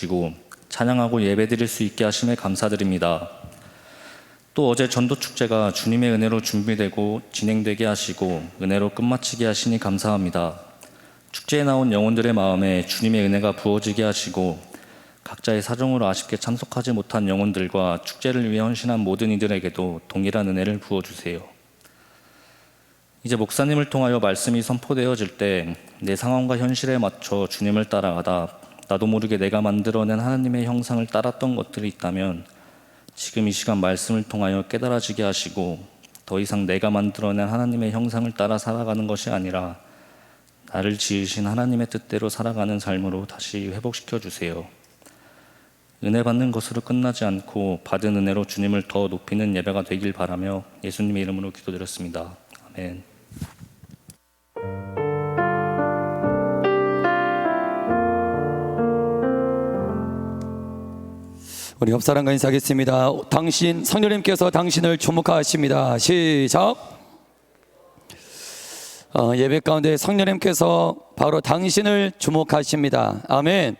주시고 찬양하고 예배드릴 수 있게 하심에 감사드립니다. 또 어제 전도축제가 주님의 은혜로 준비되고 진행되게 하시고 은혜로 끝마치게 하시니 감사합니다. 축제에 나온 영혼들의 마음에 주님의 은혜가 부어지게 하시고 각자의 사정으로 아쉽게 참석하지 못한 영혼들과 축제를 위해 헌신한 모든 이들에게도 동일한 은혜를 부어주세요. 이제 목사님을 통하여 말씀이 선포되어질 때 내 상황과 현실에 맞춰 주님을 따라가다 나도 모르게 내가 만들어낸 하나님의 형상을 따랐던 것들이 있다면 지금 이 시간 말씀을 통하여 깨달아지게 하시고 더 이상 내가 만들어낸 하나님의 형상을 따라 살아가는 것이 아니라 나를 지으신 하나님의 뜻대로 살아가는 삶으로 다시 회복시켜 주세요. 은혜 받는 것으로 끝나지 않고 받은 은혜로 주님을 더 높이는 예배가 되길 바라며 예수님의 이름으로 기도드렸습니다. 아멘. 우리 옆사람과 인사하겠습니다. 당신 성령님께서 당신을 주목하십니다. 시작. 예배 가운데 성령님께서 바로 당신을 주목하십니다. 아멘.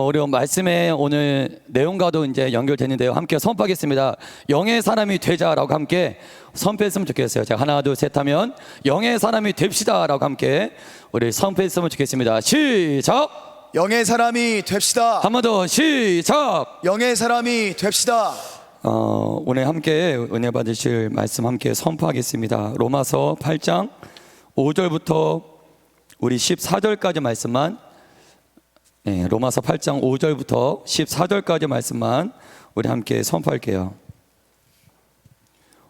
우리 말씀의 오늘 내용과도 이제 연결되는데요. 함께 선포하겠습니다. 영의 사람이 되자라고 함께 선포했으면 좋겠어요. 제가 하나 둘 셋 하면 영의 사람이 됩시다라고 함께 우리 선포했으면 좋겠습니다. 시작. 영의 사람이 됩시다. 한 번 더 시작. 영의 사람이 됩시다. 오늘 함께 은혜 받으실 말씀 함께 선포하겠습니다. 로마서 8장 5절부터 우리 14절까지 말씀만, 로마서 8장 5절부터 14절까지 말씀만 우리 함께 선포할게요.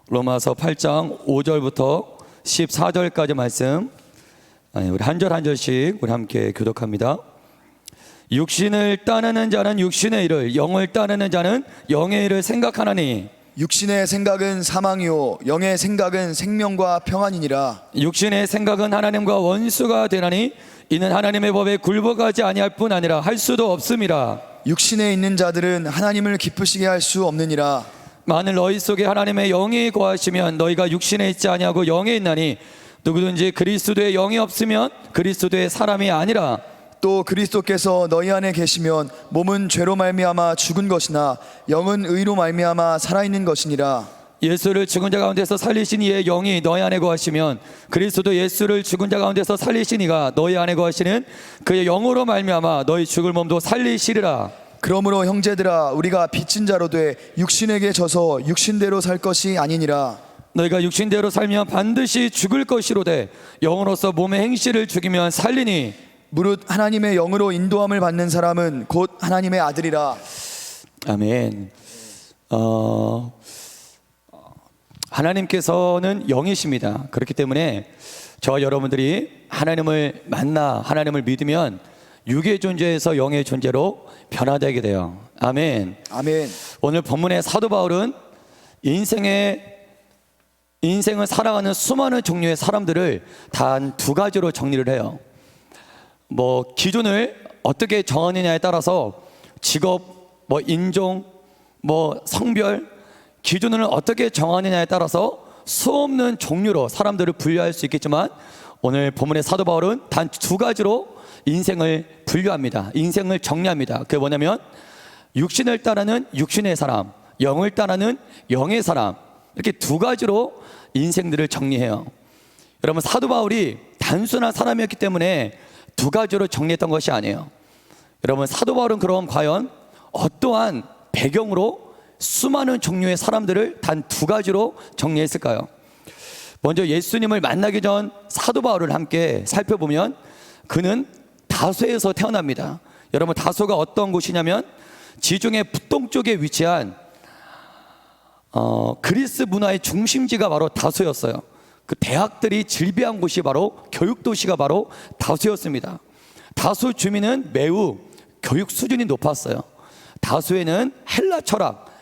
로마서 8장 5절부터 14절까지 말씀, 우리 한 절 한 절씩 우리 함께 교독합니다. 육신을 따르는 자는 육신의 일을, 영을 따르는 자는 영의 일을 생각하나니 육신의 생각은 사망이요 영의 생각은 생명과 평안이니라. 육신의 생각은 하나님과 원수가 되나니 이는 하나님의 법에 굴복하지 아니할 뿐 아니라 할 수도 없음이라. 육신에 있는 자들은 하나님을 기쁘시게 할 수 없느니라. 만일 너희 속에 하나님의 영이 거하시면 너희가 육신에 있지 아니하고 영에 있나니 누구든지 그리스도의 영이 없으면 그리스도의 사람이 아니라. 또 그리스도께서 너희 안에 계시면 몸은 죄로 말미암아 죽은 것이나 영은 의로 말미암아 살아있는 것이니라. 예수를 죽은 자 가운데서 살리신 이의 영이 너희 안에 거하시면 그리스도 예수를 죽은 자 가운데서 살리신 이가 너희 안에 거하시는 그의 영으로 말미암아 너희 죽을 몸도 살리시리라. 그러므로 형제들아, 우리가 빚진 자로 돼 육신에게 져서 육신대로 살 것이 아니니라. 너희가 육신대로 살면 반드시 죽을 것이로되 영으로서 몸의 행실을 죽이면 살리니 무릇 하나님의 영으로 인도함을 받는 사람은 곧 하나님의 아들이라. 아멘. 하나님께서는 영이십니다. 그렇기 때문에 저와 여러분들이 하나님을 만나 하나님을 믿으면 육의 존재에서 영의 존재로 변화되게 돼요. 아멘. 아멘. 오늘 본문의 사도 바울은 인생을 살아가는 수많은 종류의 사람들을 단 두 가지로 정리를 해요. 기준을 어떻게 정하느냐에 따라서 직업, 인종, 성별, 기준을 어떻게 정하느냐에 따라서 수없는 종류로 사람들을 분류할 수 있겠지만 오늘 본문의 사도 바울은 단 두 가지로 인생을 분류합니다. 인생을 정리합니다. 그게 뭐냐면 육신을 따르는 육신의 사람, 영을 따르는 영의 사람, 이렇게 두 가지로 인생들을 정리해요. 여러분, 사도 바울이 단순한 사람이었기 때문에 두 가지로 정리했던 것이 아니에요. 여러분, 사도 바울은 그럼 과연 어떠한 배경으로 수많은 종류의 사람들을 단 두 가지로 정리했을까요? 먼저 예수님을 만나기 전 사도 바울을 함께 살펴보면 그는 다소에서 태어납니다. 여러분, 다소가 어떤 곳이냐면 지중해 북동쪽에 위치한 그리스 문화의 중심지가 바로 다소였어요. 그 대학들이 질비한 곳이 바로 교육도시가 바로 다소였습니다. 다소 주민은 매우 교육 수준이 높았어요. 다소에는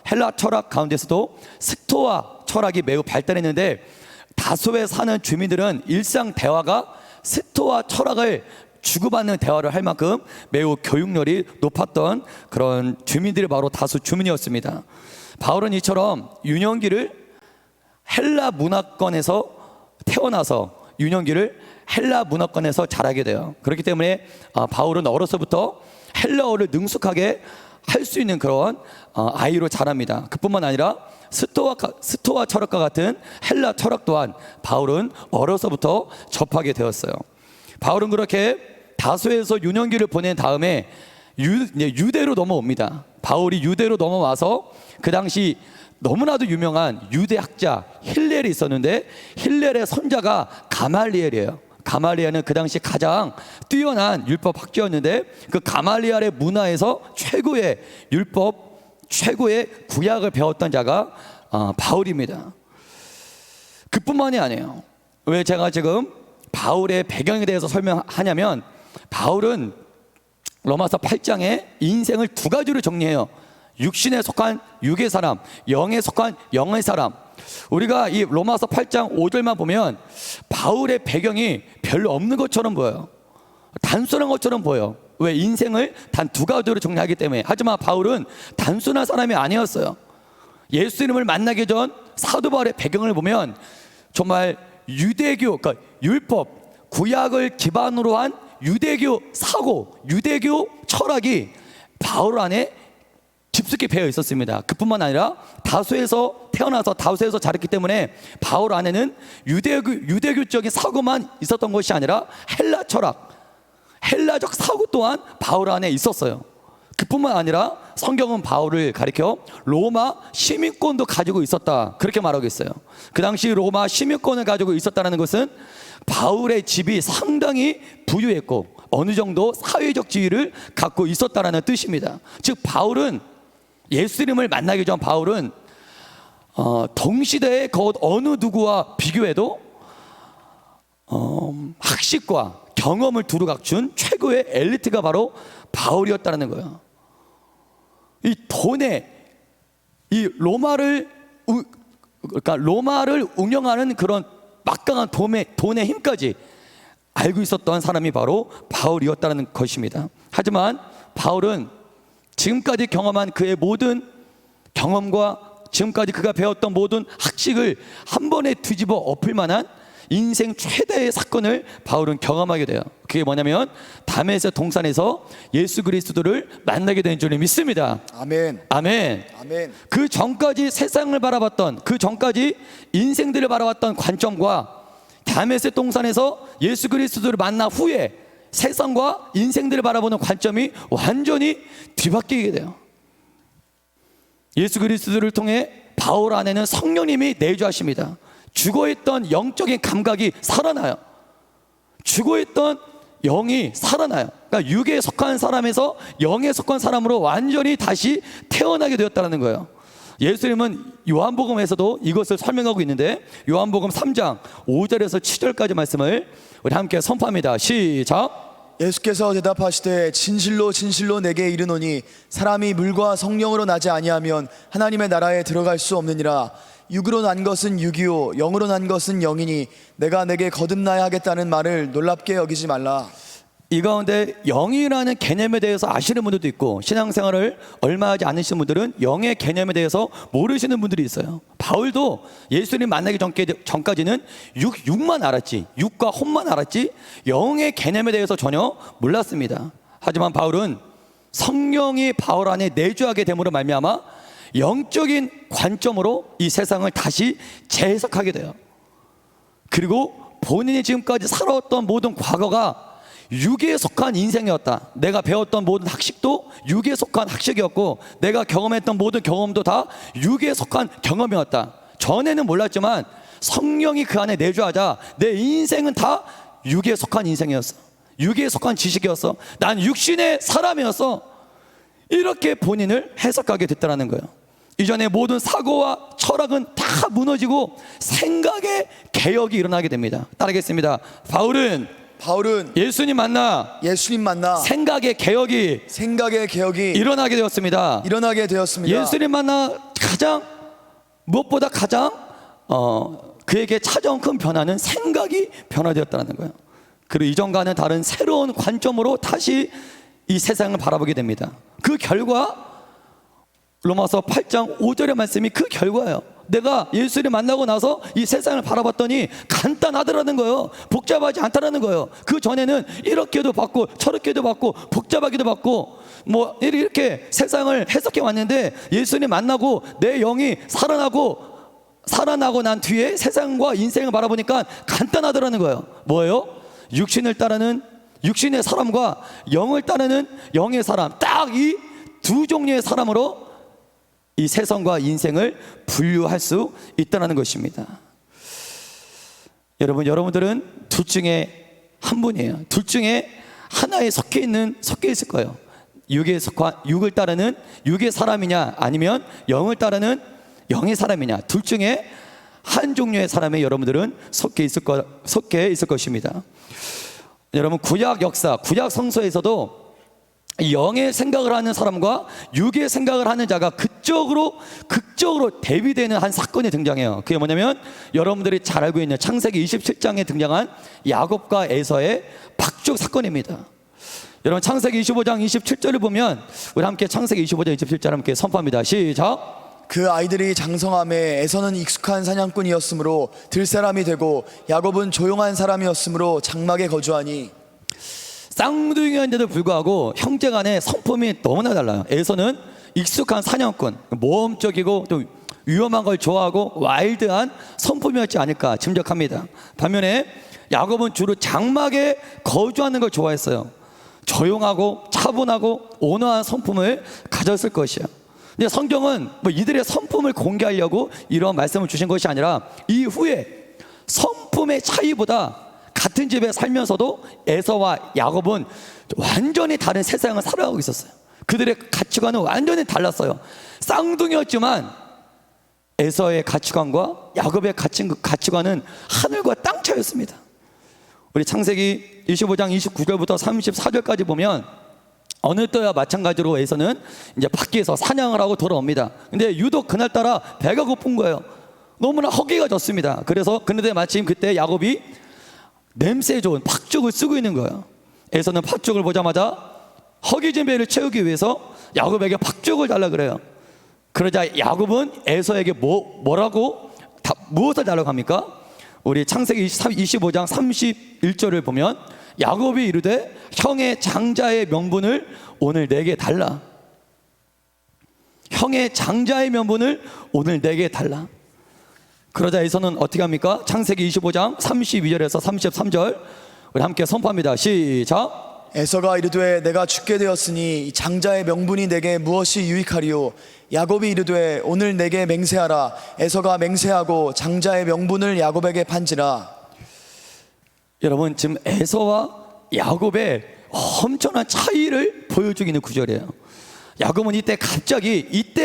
헬라 철학 가운데서도 스토아 철학이 매우 발달했는데 다소에 사는 주민들은 일상 대화가 스토아 철학을 주고받는 대화를 할 만큼 매우 교육열이 높았던 그런 주민들이 바로 다소 주민이었습니다. 바울은 이처럼 유년기를 헬라 문화권에서 태어나서 유년기를 헬라 문화권에서 자라게 돼요. 그렇기 때문에 바울은 어려서부터 헬라어를 능숙하게 할 수 있는 그런 아이로 자랍니다. 그뿐만 아니라 스토아 철학과 같은 헬라 철학 또한 바울은 어려서부터 접하게 되었어요. 바울은 그렇게 다소에서 유년기를 보낸 다음에 유대로 넘어옵니다. 바울이 유대로 넘어와서 그 당시 너무나도 유명한 유대 학자 힐렐이 있었는데 힐렐의 손자가 가말리엘이에요. 가말리엘은 그 당시 가장 뛰어난 율법 학자였는데 그 가말리엘의 문화에서 최고의 율법, 최고의 구약을 배웠던 자가 바울입니다. 그뿐만이 아니에요. 왜 제가 지금 바울의 배경에 대해서 설명하냐면 바울은 로마서 8장에 인생을 두 가지로 정리해요. 육신에 속한 육의 사람, 영에 속한 영의 사람. 우리가 이 로마서 8장 5절만 보면 바울의 배경이 별로 없는 것처럼 보여요. 단순한 것처럼 보여요. 왜? 인생을 단 두 가지로 정리하기 때문에. 하지만 바울은 단순한 사람이 아니었어요. 예수님을 만나기 전 사도 바울의 배경을 보면 정말 유대교, 그러니까 율법, 구약을 기반으로 한 유대교 사고, 유대교 철학이 바울 안에 깊숙이 배어 있었습니다. 그뿐만 아니라 다소에서 태어나서 다소에서 자랐기 때문에 바울 안에는 유대교적인 사고만 있었던 것이 아니라 헬라 철학, 헬라적 사고 또한 바울 안에 있었어요. 그뿐만 아니라 성경은 바울을 가리켜 로마 시민권도 가지고 있었다, 그렇게 말하고 있어요. 그 당시 로마 시민권을 가지고 있었다는 것은 바울의 집이 상당히 부유했고 어느 정도 사회적 지위를 갖고 있었다는 뜻입니다. 즉 바울은 예수님을 만나기 전 바울은 동시대의 그 어느 누구와 비교해도 학식과 경험을 두루 갖춘 최고의 엘리트가 바로 바울이었다는 거예요. 이 로마를 운영하는 그런 막강한 돈의 힘까지 알고 있었던 사람이 바로 바울이었다는 것입니다. 하지만 바울은 지금까지 경험한 그의 모든 경험과 지금까지 그가 배웠던 모든 학식을 한 번에 뒤집어 엎을 만한 인생 최대의 사건을 바울은 경험하게 돼요. 그게 뭐냐면 다메섹 동산에서 예수 그리스도를 만나게 된 줄을 믿습니다. 아멘. 아멘. 아멘. 그 전까지 세상을 바라봤던, 그 전까지 인생들을 바라봤던 관점과 다메섹 동산에서 예수 그리스도를 만난 후에 세상과 인생들을 바라보는 관점이 완전히 뒤바뀌게 돼요. 예수 그리스도를 통해 바울 안에는 성령님이 내주하십니다. 죽어있던 영적인 감각이 살아나요. 죽어있던 영이 살아나요. 그러니까 육에 속한 사람에서 영에 속한 사람으로 완전히 다시 태어나게 되었다는 거예요. 예수님은 요한복음에서도 이것을 설명하고 있는데 요한복음 3장 5절에서 7절까지 말씀을 우리 함께 선포합니다. 시작. 예수께서 대답하시되 진실로 진실로 내게 이르노니 사람이 물과 성령으로 나지 아니하면 하나님의 나라에 들어갈 수 없느니라. 육으로 난 것은 육이요 영으로 난 것은 영이니 내가 내게 거듭나야 하겠다는 말을 놀랍게 여기지 말라. 이 가운데 영이라는 개념에 대해서 아시는 분들도 있고 신앙생활을 얼마 하지 않으신 분들은 영의 개념에 대해서 모르시는 분들이 있어요. 바울도 예수님 만나기 전까지는 육만 알았지, 육과 혼만 알았지 영의 개념에 대해서 전혀 몰랐습니다. 하지만 바울은 성령이 바울 안에 내주하게 됨으로 말미암아 영적인 관점으로 이 세상을 다시 재해석하게 돼요. 그리고 본인이 지금까지 살아왔던 모든 과거가 육에 속한 인생이었다. 내가 배웠던 모든 학식도 육에 속한 학식이었고 내가 경험했던 모든 경험도 다 육에 속한 경험이었다. 전에는 몰랐지만 성령이 그 안에 내주하자 내 인생은 다 육에 속한 인생이었어. 육에 속한 지식이었어. 난 육신의 사람이었어. 이렇게 본인을 해석하게 됐다는 거예요. 이전에 모든 사고와 철학은 다 무너지고 생각의 개혁이 일어나게 됩니다. 따르겠습니다. 바울은 예수님 만나 생각의 개혁이 일어나게 되었습니다. 예수님 만나 무엇보다 가장 그에게 찾아온 큰 변화는 생각이 변화되었다는 거예요. 그리고 이전과는 다른 새로운 관점으로 다시 이 세상을 바라보게 됩니다. 그 결과 로마서 8장 5절의 말씀이 그 결과예요. 내가 예수를 만나고 나서 이 세상을 바라봤더니 간단하더라는 거예요. 복잡하지 않다라는 거예요. 그 전에는 이렇게도 받고 저렇게도 받고 복잡하기도 받고 뭐 이렇게 세상을 해석해 왔는데 예수님 만나고 내 영이 살아나고 난 뒤에 세상과 인생을 바라보니까 간단하더라는 거예요. 뭐예요? 육신을 따르는 육신의 사람과 영을 따르는 영의 사람, 딱 이 두 종류의 사람으로 이 세상과 인생을 분류할 수 있다는 것입니다. 여러분들은 둘 중에 한 분이에요. 둘 중에 하나에 섞여 있을 거예요. 육을 따르는 육의 사람이냐, 아니면 영을 따르는 영의 사람이냐, 둘 중에 한 종류의 사람에 여러분들은 속해 있을 것입니다. 여러분, 구약 역사, 구약 성서에서도 영의 생각을 하는 사람과 육의 생각을 하는 자가 극적으로 대비되는 한 사건이 등장해요. 그게 뭐냐면 여러분들이 잘 알고 있는 창세기 27장에 등장한 야곱과 에서의 박죽 사건입니다. 여러분, 창세기 25장 27절을 보면 우리 함께 창세기 25장 27절 함께 선포합니다. 시작. 그 아이들이 장성함에 에서는 익숙한 사냥꾼이었으므로 들사람이 되고 야곱은 조용한 사람이었으므로 장막에 거주하니. 쌍둥이인데도 불구하고 형제 간의 성품이 너무나 달라요. 에서는 익숙한 사냥꾼, 모험적이고 또 위험한 걸 좋아하고 와일드한 성품이었지 않을까 짐작합니다. 반면에 야곱은 주로 장막에 거주하는 걸 좋아했어요. 조용하고 차분하고 온화한 성품을 가졌을 것이에요. 근데 성경은 뭐 이들의 성품을 공개하려고 이런 말씀을 주신 것이 아니라 이후에 성품의 차이보다 같은 집에 살면서도 에서와 야곱은 완전히 다른 세상을 살아가고 있었어요. 그들의 가치관은 완전히 달랐어요. 쌍둥이였지만 에서의 가치관과 야곱의 가치관은 하늘과 땅 차이였습니다. 우리 창세기 25장 29절부터 34절까지 보면 어느 때와 마찬가지로 에서는 이제 밖에서 사냥을 하고 돌아옵니다. 근데 유독 그날따라 배가 고픈 거예요. 너무나 허기가 졌습니다. 그런데 마침 그때 야곱이 냄새 좋은 팥죽을 쓰고 있는 거예요. 에서는 팥죽을 보자마자 허기진 배를 채우기 위해서 야곱에게 팥죽을 달라 그래요. 그러자 야곱은 에서에게 무엇을 달라고 합니까? 우리 창세기 25장 31절을 보면 야곱이 이르되 형의 장자의 명분을 오늘 내게 달라. 형의 장자의 명분을 오늘 내게 달라. 그러자 에서는 어떻게 합니까? 창세기 25장 32절에서 33절 우리 함께 선포합니다. 시작. 에서가 이르되 내가 죽게 되었으니 이 장자의 명분이 내게 무엇이 유익하리요? 야곱이 이르되 오늘 내게 맹세하라. 에서가 맹세하고 장자의 명분을 야곱에게 판지라. 여러분, 지금 에서와 야곱의 엄청난 차이를 보여주고 있는 구절이에요. 야곱은 이때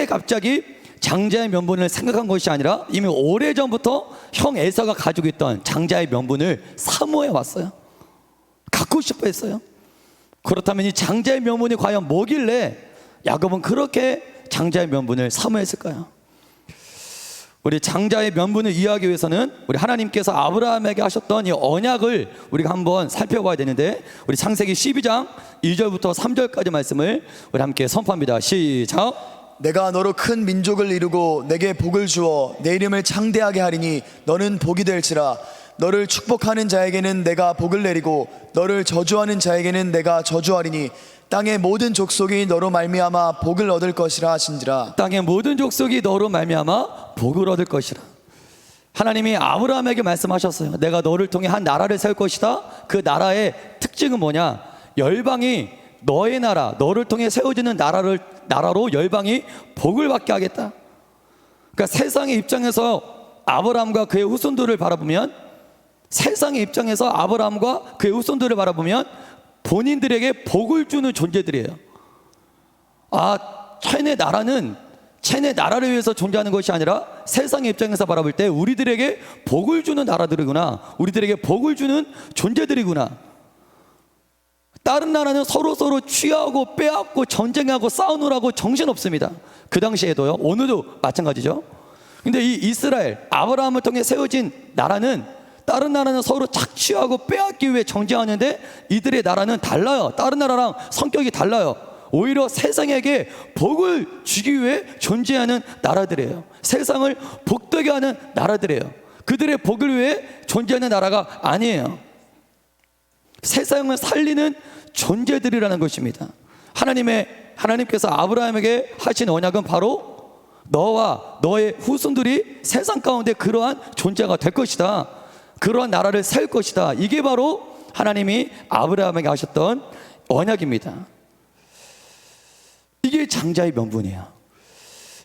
갑자기 장자의 명분을 생각한 것이 아니라 이미 오래전부터 형 에서가 가지고 있던 장자의 명분을 사모해 왔어요. 갖고 싶어 했어요. 그렇다면 이 장자의 명분이 과연 뭐길래 야곱은 그렇게 장자의 명분을 사모했을까요? 우리 장자의 명분을 이해하기 위해서는 우리 하나님께서 아브라함에게 하셨던 이 언약을 우리가 한번 살펴봐야 되는데 우리 창세기 12장 2절부터 3절까지 말씀을 우리 함께 선포합니다. 시작. 내가 너로 큰 민족을 이루고 내게 복을 주어 내 이름을 창대하게 하리니 너는 복이 될지라. 너를 축복하는 자에게는 내가 복을 내리고 너를 저주하는 자에게는 내가 저주하리니 땅의 모든 족속이 너로 말미암아 복을 얻을 것이라 하신지라. 땅의 모든 족속이 너로 말미암아 복을 얻을 것이라. 하나님이 아브라함에게 말씀하셨어요. 내가 너를 통해 한 나라를 세울 것이다. 그 나라의 특징은 뭐냐? 열방이 너의 나라, 너를 통해 세워지는 나라로 열방이 복을 받게 하겠다. 그러니까 세상의 입장에서 아브라함과 그의 후손들을 바라보면 세상의 입장에서 아브라함과 그의 후손들을 바라보면 본인들에게 복을 주는 존재들이에요. 쟤네 나라를 위해서 존재하는 것이 아니라 세상의 입장에서 바라볼 때 우리들에게 복을 주는 나라들이구나, 우리들에게 복을 주는 존재들이구나. 다른 나라는 서로 취하고 빼앗고 전쟁하고 싸우느라고 정신없습니다. 그 당시에도요, 오늘도 마찬가지죠. 근데 이 이스라엘, 아브라함을 통해 세워진 나라는 다른 나라는 서로 착취하고 빼앗기 위해 정쟁하는데 이들의 나라는 달라요. 다른 나라랑 성격이 달라요. 오히려 세상에게 복을 주기 위해 존재하는 나라들이에요. 세상을 복되게 하는 나라들이에요. 그들의 복을 위해 존재하는 나라가 아니에요. 세상을 살리는 존재들이라는 것입니다. 하나님께서 아브라함에게 하신 언약은 바로 너와 너의 후손들이 세상 가운데 그러한 존재가 될 것이다. 그러한 나라를 세울 것이다. 이게 바로 하나님이 아브라함에게 하셨던 언약입니다. 이게 장자의 명분이에요.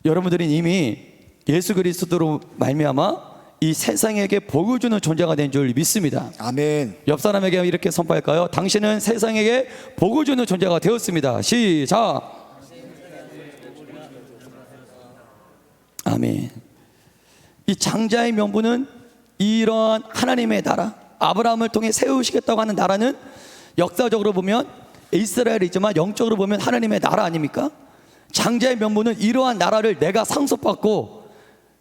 여러분들은 이미 예수 그리스도로 말미암아 이 세상에게 복을 주는 존재가 된 줄 믿습니다. 아멘. 옆 사람에게 이렇게 선포할까요? 당신은 세상에게 복을 주는 존재가 되었습니다. 시작. 아멘. 이 장자의 명분은 이러한 하나님의 나라, 아브라함을 통해 세우시겠다고 하는 나라는 역사적으로 보면 이스라엘이지만 영적으로 보면 하나님의 나라 아닙니까? 장자의 명분은 이러한 나라를 내가 상속받고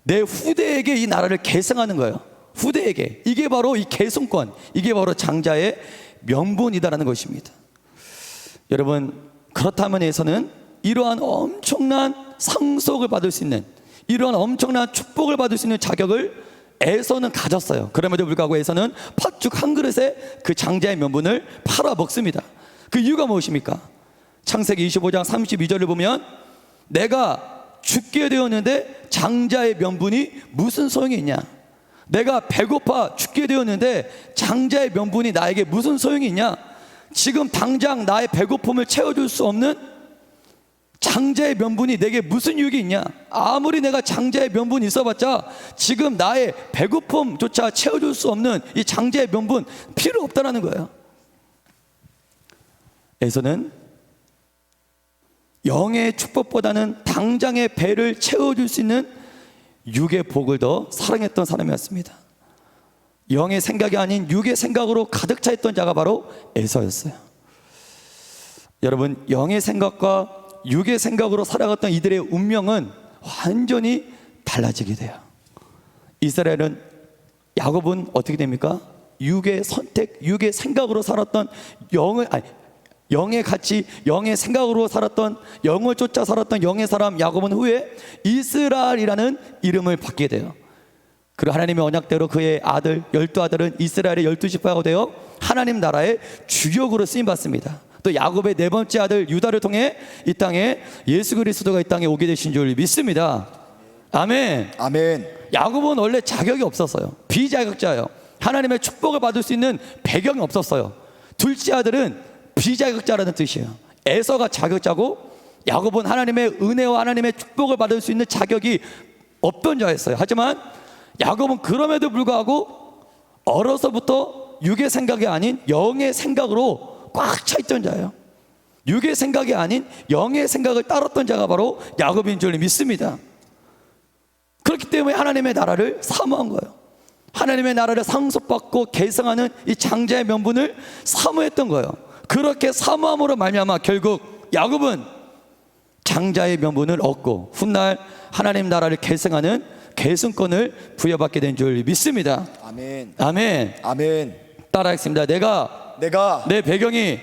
내 후대에게 이 나라를 계승하는 거예요. 후대에게. 이게 바로 이 계승권, 이게 바로 장자의 명분이다라는 것입니다. 여러분, 그렇다면 에서는 이러한 엄청난 상속을 받을 수 있는, 이러한 엄청난 축복을 받을 수 있는 자격을 에서는 가졌어요. 그럼에도 불구하고 에서는 팥죽 한 그릇에 그 장자의 명분을 팔아 먹습니다. 그 이유가 무엇입니까? 창세기 25장 32절을 보면 내가 죽게 되었는데 장자의 명분이 무슨 소용이 있냐? 내가 배고파 죽게 되었는데 장자의 명분이 나에게 무슨 소용이 있냐? 지금 당장 나의 배고픔을 채워줄 수 없는 장자의 명분이 내게 무슨 유익이 있냐? 아무리 내가 장자의 명분이 있어봤자 지금 나의 배고픔조차 채워줄 수 없는 이 장자의 명분 필요 없다라는 거예요. 에서는 영의 축복보다는 당장의 배를 채워줄 수 있는 육의 복을 더 사랑했던 사람이었습니다. 영의 생각이 아닌 육의 생각으로 가득 차 있던 자가 바로 에서였어요. 여러분, 영의 생각과 육의 생각으로 살아갔던 이들의 운명은 완전히 달라지게 돼요. 이스라엘은, 야곱은 어떻게 됩니까? 육의 선택, 육의 생각으로 살았던 영의 가치, 영의 생각으로 살았던, 영을 쫓아 살았던 영의 사람 야곱은 후에 이스라엘이라는 이름을 받게 돼요. 그리고 하나님의 언약대로 그의 아들 12아들은 이스라엘의 12지파가 되어 하나님 나라의 주역으로 쓰임받습니다. 또 야곱의 네 번째 아들 유다를 통해 이 땅에 예수 그리스도가 이 땅에 오게 되신 줄 믿습니다. 아멘. 아멘. 야곱은 원래 자격이 없었어요. 비자격자예요. 하나님의 축복을 받을 수 있는 배경이 없었어요. 둘째 아들은 비자격자라는 뜻이에요. 에서가 자격자고 야곱은 하나님의 은혜와 하나님의 축복을 받을 수 있는 자격이 없던 자였어요. 하지만 야곱은 그럼에도 불구하고 어려서부터 육의 생각이 아닌 영의 생각으로 꽉 차 있던 자예요. 육의 생각이 아닌 영의 생각을 따랐던 자가 바로 야곱인 줄 믿습니다. 그렇기 때문에 하나님의 나라를 사모한 거예요. 하나님의 나라를 상속받고 계승하는 이 장자의 명분을 사모했던 거예요. 그렇게 사모함으로 말미암아 결국 야곱은 장자의 명분을 얻고 훗날 하나님 나라를 계승하는 계승권을 부여받게 된 줄 믿습니다. 아멘. 아멘. 아멘. 따라하겠습니다. 내가 내 배경이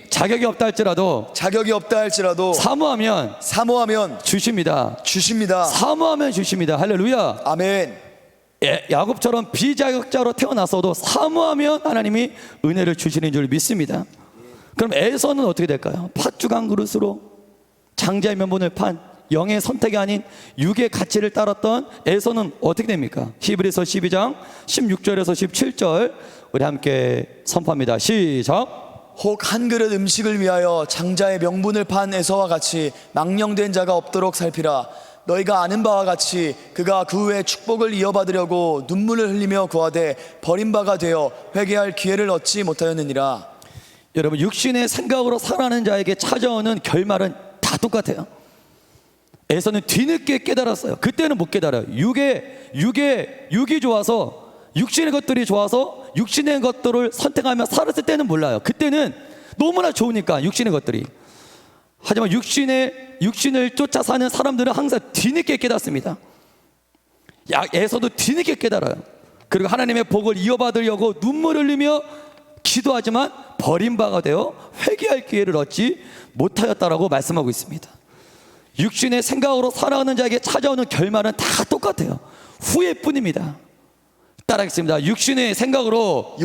자격이 없다 할지라도 사모하면 주십니다. 사모하면 주십니다. 할렐루야. 아멘. 야곱처럼 비자격자로 태어났어도 사모하면 하나님이 은혜를 주시는 줄 믿습니다. 그럼 에서는 어떻게 될까요? 팥죽 한 그릇으로 장자의 명분을 판 영의 선택이 아닌 육의 가치를 따랐던 에서는 어떻게 됩니까? 히브리서 12장 16절에서 17절 우리 함께 선포합니다. 시작. 혹 한 그릇 음식을 위하여 장자의 명분을 판 에서와 같이 망령된 자가 없도록 살피라. 너희가 아는 바와 같이 그가 그 후에 축복을 이어받으려고 눈물을 흘리며 구하되 버린 바가 되어 회개할 기회를 얻지 못하였느니라. 여러분, 육신의 생각으로 살아가는 자에게 찾아오는 결말은 다 똑같아요. 에서는 뒤늦게 깨달았어요. 그때는 못 깨달아요. 육이 좋아서, 육신의 것들이 좋아서 육신의 것들을 선택하며 살았을 때는 몰라요. 그때는 너무나 좋으니까 육신의 것들이. 하지만 육신을 쫓아 사는 사람들은 항상 뒤늦게 깨닫습니다. 에서도 뒤늦게 깨달아요. 그리고 하나님의 복을 이어받으려고 눈물을 흘리며 기도하지만 버림바가 되어 회개할 기회를 얻지 못하였다라고 말씀하고 있습니다. 육신의 생각으로 살아가는 자에게 찾아오는 결말은 다 똑같아요. 후회뿐입니다. 따라하겠습니다. 육신의 생각으로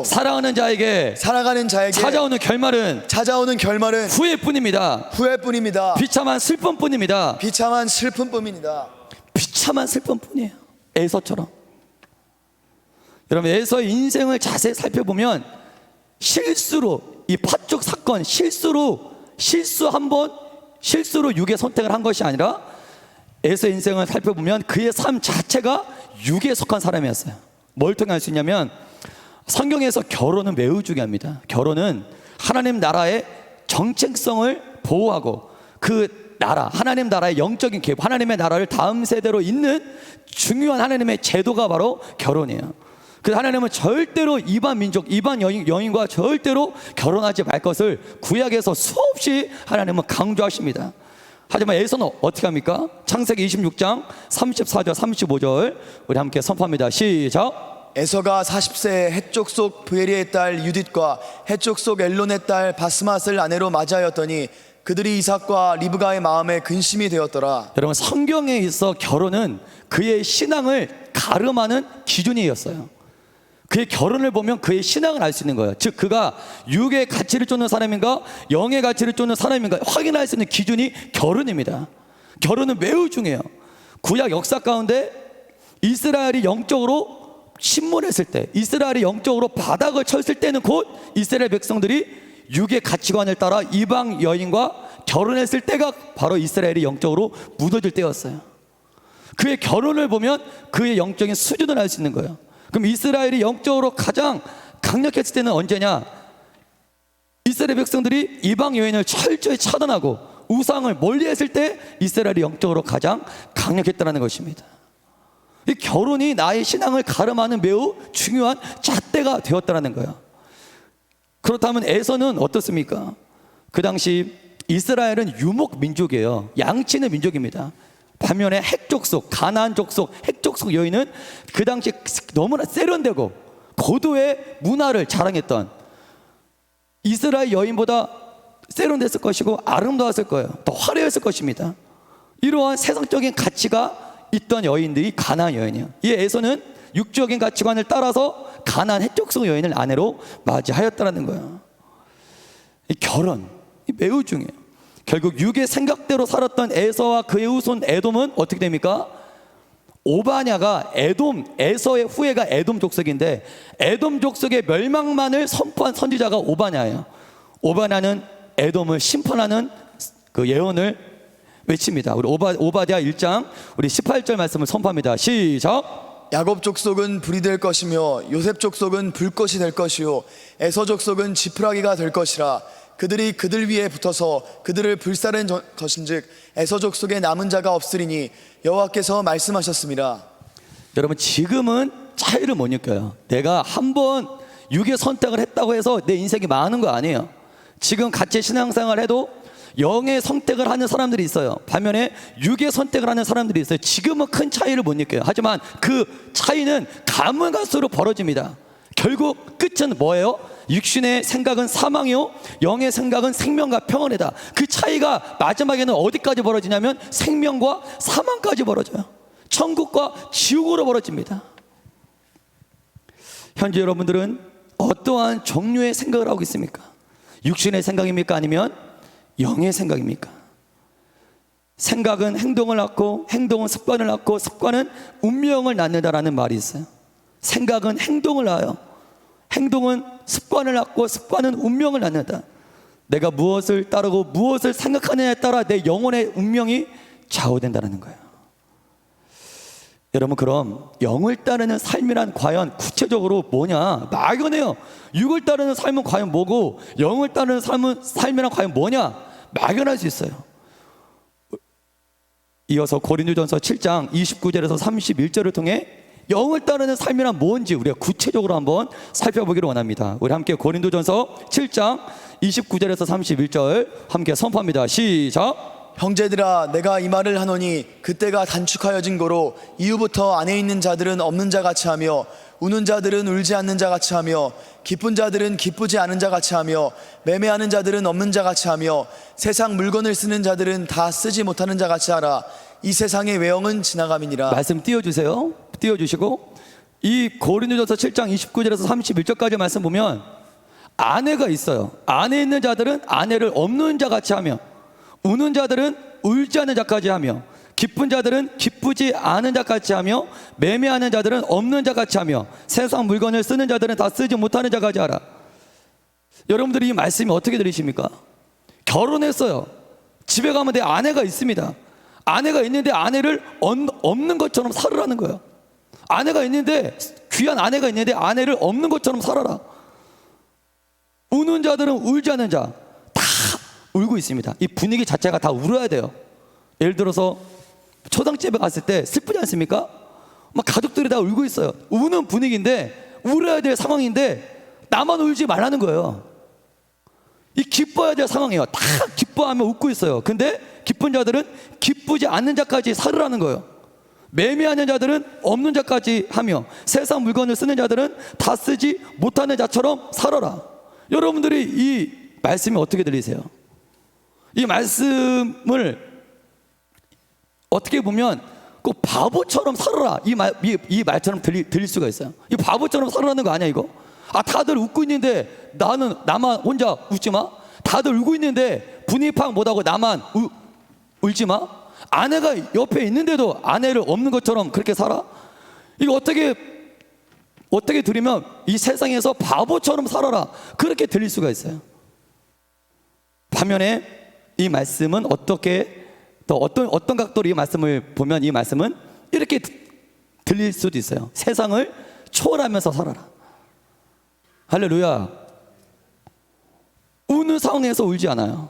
살아가는 자에게 살아가는 자에게 찾아오는 결말은 후회뿐입니다. 비참한 슬픔뿐입니다. 비참한 슬픔뿐입니다. 비참한 슬픔뿐이에요. 에서처럼. 여러분, 에서의 인생을 자세히 살펴보면 실수로, 이 파쪽 사건 실수로 육의 선택을 한 것이 아니라 에서의 인생을 살펴보면 그의 삶 자체가 육에 속한 사람이었어요. 뭘 통해 알 수 있냐면 성경에서 결혼은 매우 중요합니다. 결혼은 하나님 나라의 정체성을 보호하고 그 나라, 하나님 나라의 영적인 계획, 하나님의 나라를 다음 세대로 잇는 중요한 하나님의 제도가 바로 결혼이에요. 그래서 하나님은 절대로 이방 민족, 이방 여인과 절대로 결혼하지 말 것을 구약에서 수없이 하나님은 강조하십니다. 하지만 에서는 어떻게 합니까? 창세기 26장 34절 35절 우리 함께 선포합니다. 시작. 에서가 40세에 헷족 속 브에리의 딸 유딧과 헷족 속 엘론의 딸 바스맛을 아내로 맞이하였더니 그들이 이삭과 리브가의 마음에 근심이 되었더라. 여러분, 성경에 있어 결혼은 그의 신앙을 가름하는 기준이었어요. 그의 결혼을 보면 그의 신앙을 알 수 있는 거예요. 즉 그가 육의 가치를 쫓는 사람인가 영의 가치를 쫓는 사람인가 확인할 수 있는 기준이 결혼입니다. 결혼은 매우 중요해요. 구약 역사 가운데 이스라엘이 영적으로 침몰했을 때, 이스라엘이 영적으로 바닥을 쳤을 때는 곧 이스라엘 백성들이 육의 가치관을 따라 이방 여인과 결혼했을 때가 바로 이스라엘이 영적으로 무너질 때였어요. 그의 결혼을 보면 그의 영적인 수준을 알 수 있는 거예요. 그럼 이스라엘이 영적으로 가장 강력했을 때는 언제냐? 이스라엘 백성들이 이방 여인을 철저히 차단하고 우상을 멀리했을 때 이스라엘이 영적으로 가장 강력했다는 것입니다. 이 결혼이 나의 신앙을 가름하는 매우 중요한 잣대가 되었다는 거예요. 그렇다면 에서는 어떻습니까? 그 당시 이스라엘은 유목 민족이에요. 양치는 민족입니다. 반면에 핵 족속, 가나안 족속, 핵 족속 여인은 그 당시 너무나 세련되고 고도의 문화를 자랑했던 이스라엘 여인보다 세련됐을 것이고 아름다웠을 거예요. 더 화려했을 것입니다. 이러한 세상적인 가치가 있던 여인들이 가나안 여인이에요. 이 에서는 육적인 가치관을 따라서 가나안 핵 족속 여인을 아내로 맞이하였다는 거예요. 이 결혼 매우 중요해요. 결국 육의 생각대로 살았던 에서와 그의 후손 에돔은 어떻게 됩니까? 오바냐가 에서의 후예가 에돔 족속인데 에돔 족속의 멸망만을 선포한 선지자가 오바냐예요. 오바냐는 에돔을 심판하는 그 예언을 외칩니다. 우리 오바댜 1장 우리 18절 말씀을 선포합니다. 시작. 야곱 족속은 불이 될 것이며 요셉 족속은 불꽃이 될 것이요 에서 족속은 지푸라기가 될 것이라. 그들이 그들 위에 붙어서 그들을 불사른 것인즉 에서 족속에 남은 자가 없으리니 여호와께서 말씀하셨습니다. 여러분, 지금은 차이를 못 느껴요. 내가 한번 육의 선택을 했다고 해서 내 인생이 망하는 거 아니에요. 지금 같이 신앙생활 해도 영의 선택을 하는 사람들이 있어요. 반면에 육의 선택을 하는 사람들이 있어요. 지금은 큰 차이를 못 느껴요. 하지만 그 차이는 가면 갈수록 벌어집니다. 결국 끝은 뭐예요? 육신의 생각은 사망이요 영의 생각은 생명과 평안이다. 그 차이가 마지막에는 어디까지 벌어지냐면 생명과 사망까지 벌어져요. 천국과 지옥으로 벌어집니다. 현재 여러분들은 어떠한 종류의 생각을 하고 있습니까? 육신의 생각입니까? 아니면 영의 생각입니까? 생각은 행동을 낳고 행동은 습관을 낳고 습관은 운명을 낳는다라는 말이 있어요. 생각은 행동을 낳아요. 행동은 습관을 낳고 습관은 운명을 낳는다. 내가 무엇을 따르고 무엇을 생각하느냐에 따라 내 영혼의 운명이 좌우된다는 거예요. 여러분, 그럼 영을 따르는 삶이란 과연 구체적으로 뭐냐? 막연해요. 육을 따르는 삶은 과연 뭐고 영을 따르는 삶이란 과연 뭐냐? 막연할 수 있어요. 이어서 고린도전서 7장 29절에서 31절을 통해 영을 따르는 삶이란 뭔지 우리가 구체적으로 한번 살펴보기를 원합니다. 우리 함께 고린도전서 7장 29절에서 31절 함께 선포합니다. 시작. 형제들아 내가 이 말을 하노니 그때가 단축하여진 거로 이후부터 안에 있는 자들은 없는 자 같이 하며 우는 자들은 울지 않는 자 같이 하며 기쁜 자들은 기쁘지 않은 자 같이 하며 매매하는 자들은 없는 자 같이 하며 세상 물건을 쓰는 자들은 다 쓰지 못하는 자 같이 하라. 이 세상의 외형은 지나감이니라. 말씀 띄워주세요. 띄워주시고 이 고린도전서 7장 29절에서 31절까지 말씀 보면 아내가 있어요. 안에 있는 자들은 아내를 없는 자 같이 하며 우는 자들은 울지 않는 자까지 하며 기쁜 자들은 기쁘지 않은 자같이 하며 매매하는 자들은 없는 자같이 하며 세상 물건을 쓰는 자들은 다 쓰지 못하는 자같이 하라. 여러분들이 이 말씀이 어떻게 들리십니까? 결혼했어요. 집에 가면 내 아내가 있습니다. 아내가 있는데 아내를 없는 것처럼 살으라는 거예요. 아내가 있는데 귀한 아내가 있는데 아내를 없는 것처럼 살아라. 우는 자들은 울지 않는 자 다 울고 있습니다. 이 분위기 자체가 다 울어야 돼요. 예를 들어서 초상집에 갔을 때 슬프지 않습니까? 막 가족들이 다 울고 있어요. 우는 분위기인데 울어야 될 상황인데 나만 울지 말라는 거예요. 이 기뻐야 될 상황이에요. 다 기뻐하며 웃고 있어요. 근데 기쁜 자들은 기쁘지 않는 자까지 살으라는 거예요. 매매하는 자들은 없는 자까지 하며 세상 물건을 쓰는 자들은 다 쓰지 못하는 자처럼 살아라. 여러분들이 이 말씀이 어떻게 들리세요? 이 말씀을 어떻게 보면 꼭 바보처럼 살아라 이 말처럼 들릴 수가 있어요. 이 바보처럼 살아라는 거 아니야 이거? 아 다들 웃고 있는데 나만 혼자 웃지 마. 다들 울고 있는데 분위기 파악 못하고 나만 울지 마. 아내가 옆에 있는데도 아내를 없는 것처럼 그렇게 살아? 이거 어떻게 들으면 이 세상에서 바보처럼 살아라 그렇게 들릴 수가 있어요. 반면에 이 말씀은 어떻게 또 어떤 각도로 이 말씀을 보면 이 말씀은 이렇게 들릴 수도 있어요. 세상을 초월하면서 살아라. 할렐루야. 우는 상황에서 울지 않아요.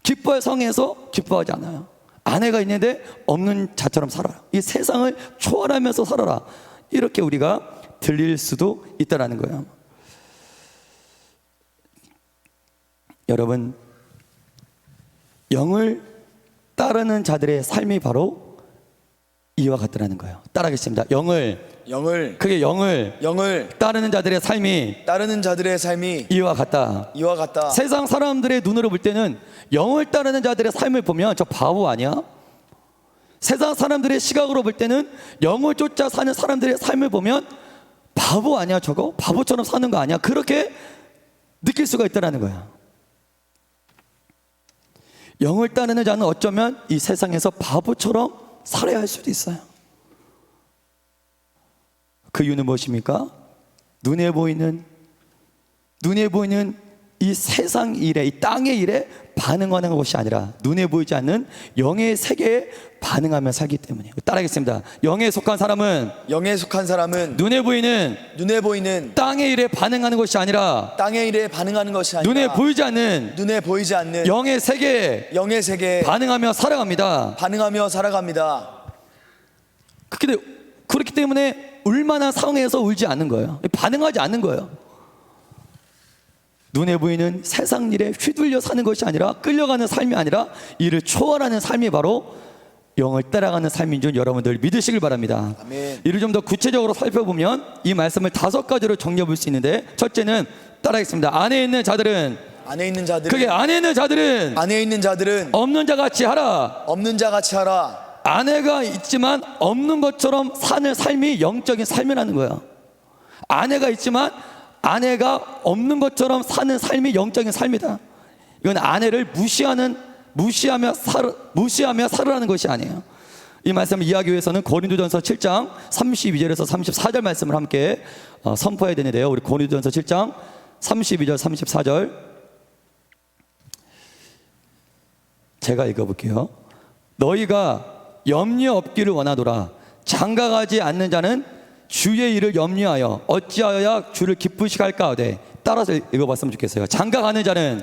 기뻐할 상황에서 기뻐하지 않아요. 아내가 있는데 없는 자처럼 살아라. 이 세상을 초월하면서 살아라. 이렇게 우리가 들릴 수도 있다라는 거예요. 여러분, 영을 따르는 자들의 삶이 바로 이와 같더라는 거예요. 따라하겠습니다. 영을 따르는 자들의 삶이 이와 같다. 세상 사람들의 눈으로 볼 때는 영을 따르는 자들의 삶을 보면 저 바보 아니야? 세상 사람들의 시각으로 볼 때는 영을 쫓아 사는 사람들의 삶을 보면 바보 아니야 저거? 바보처럼 사는 거 아니야? 그렇게 느낄 수가 있다는 거야. 영을 따르는 자는 어쩌면 이 세상에서 바보처럼 살아야 할 수도 있어요. 그 이유는 무엇입니까? 눈에 보이는 이 세상 일에, 이 땅의 일에 반응하는 것이 아니라 눈에 보이지 않는 영의 세계에 반응하며 살기 때문이에요. 따라하겠습니다. 영에 속한 사람은 눈에 보이는 땅의 일에 반응하는 것이 아니라 눈에 보이지 않는 영의 세계에 반응하며 살아갑니다. 그렇기 때문에 울만한 상황에서 울지 않는 거예요. 반응하지 않는 거예요. 눈에 보이는 세상 일에 휘둘려 사는 것이 아니라 끌려가는 삶이 아니라 이를 초월하는 삶이 바로 영을 따라가는 삶인 줄 여러분들 믿으시길 바랍니다. 아멘. 이를 좀 더 구체적으로 살펴보면 이 말씀을 5가지로 정리해 볼 수 있는데 첫째는 따라하겠습니다. 안에 있는 자들은 없는 자같이 하라. 아내가 있지만 없는 것처럼 사는 삶이 영적인 삶이라는 거예요. 아내가 있지만 아내가 없는 것처럼 사는 삶이 영적인 삶이다. 이건 아내를 무시하며 살으라는 것이 아니에요. 이 말씀을 이해하기 위해서는 고린도전서 7장 32절에서 34절 말씀을 함께 선포해야 되는데요. 우리 고린도전서 7장 32절 34절 제가 읽어볼게요. 너희가 염려 없기를 원하노라. 장가가지 않는 자는 주의 일을 염려하여 어찌하여야 주를 기쁘시게 할까 하되. 따라서 읽어봤으면 좋겠어요. 장가가는 자는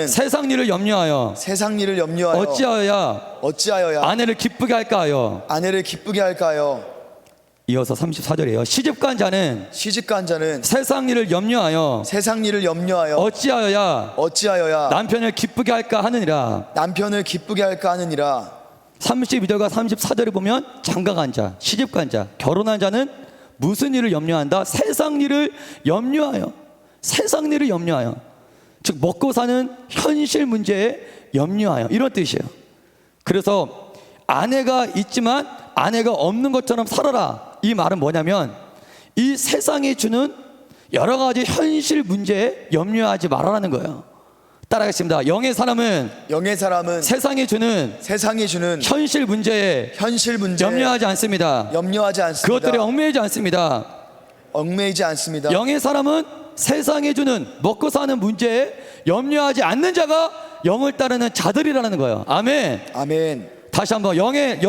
세상 일을 염려하여 어찌하여야 아내를 기쁘게 할까 하여. 이어서 34절이에요. 시집간 자는 시집간 자는 세상 일을 염려하여 세상 일을 염려하여 어찌하여야 남편을 기쁘게 할까 하느니라. 남편을 기쁘게 할까 하느니라. 32절과 34절에 보면 장가간 자, 시집간 자, 결혼한 자는 무슨 일을 염려한다? 세상 일을 염려하여. 세상 일을 염려하여. 즉 먹고 사는 현실 문제에 염려하여. 이런 뜻이에요. 그래서 아내가 있지만 아내가 없는 것처럼 살아라. 이 말은 뭐냐면 이 세상이 주는 여러 가지 현실 문제에 염려하지 말아라는 거예요. 따라하겠습니다. 영의 사람은 세상이 주는 현실 문제에 염려하지 않습니다. 그것들에 얽매이지 않습니다. 영의 사람은 세상이 주는 먹고 사는 문제에 염려하지 않는 자가 영을 따르는 자들이라는 거예요. 아멘. 아멘. 다시 한번 영의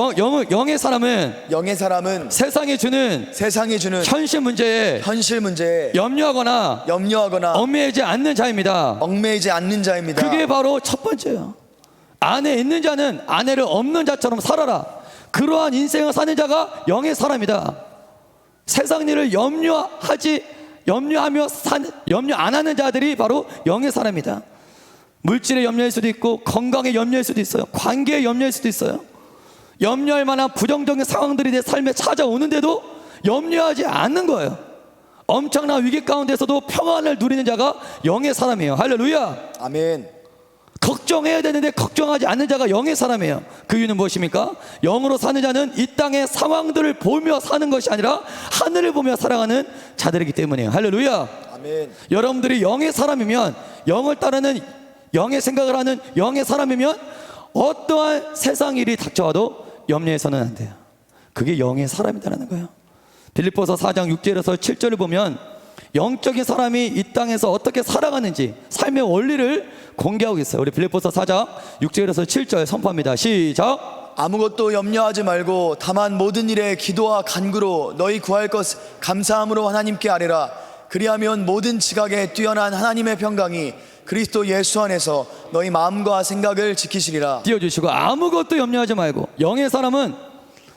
사람은 세상이 주는 현실 문제에 염려하거나 얽매이지 않는 자입니다. 그게 바로 첫 번째예요. 안에 있는 자는 아내를 없는 자처럼 살아라. 그러한 인생을 사는 자가 영의 사람이다. 세상 일을 염려 안 하는 자들이 바로 영의 사람이다. 물질에 염려할 수도 있고 건강에 염려할 수도 있어요. 관계에 염려할 수도 있어요. 염려할 만한 부정적인 상황들이 내 삶에 찾아오는데도 염려하지 않는 거예요. 엄청난 위기 가운데서도 평안을 누리는 자가 영의 사람이에요. 할렐루야. 아멘. 걱정해야 되는데 걱정하지 않는 자가 영의 사람이에요. 그 이유는 무엇입니까? 영으로 사는 자는 이 땅의 상황들을 보며 사는 것이 아니라 하늘을 보며 살아가는 자들이기 때문이에요. 할렐루야. 아멘. 여러분들이 영의 사람이면, 영을 따르는 영의 생각을 하는 영의 사람이면 어떠한 세상 일이 닥쳐와도 염려해서는 안 돼요. 그게 영의 사람이라는 거예요. 빌립보서 4장 6절에서 7절을 보면 영적인 사람이 이 땅에서 어떻게 살아가는지 삶의 원리를 공개하고 있어요. 우리 빌립보서 4장 6절에서 7절 선포합니다. 시작. 아무것도 염려하지 말고 다만 모든 일에 기도와 간구로 너희 구할 것 감사함으로 하나님께 아뢰라. 그리하면 모든 지각에 뛰어난 하나님의 평강이 그리스도 예수 안에서 너희 마음과 생각을 지키시리라. 띄워주시고 아무것도 염려하지 말고. 영의 사람은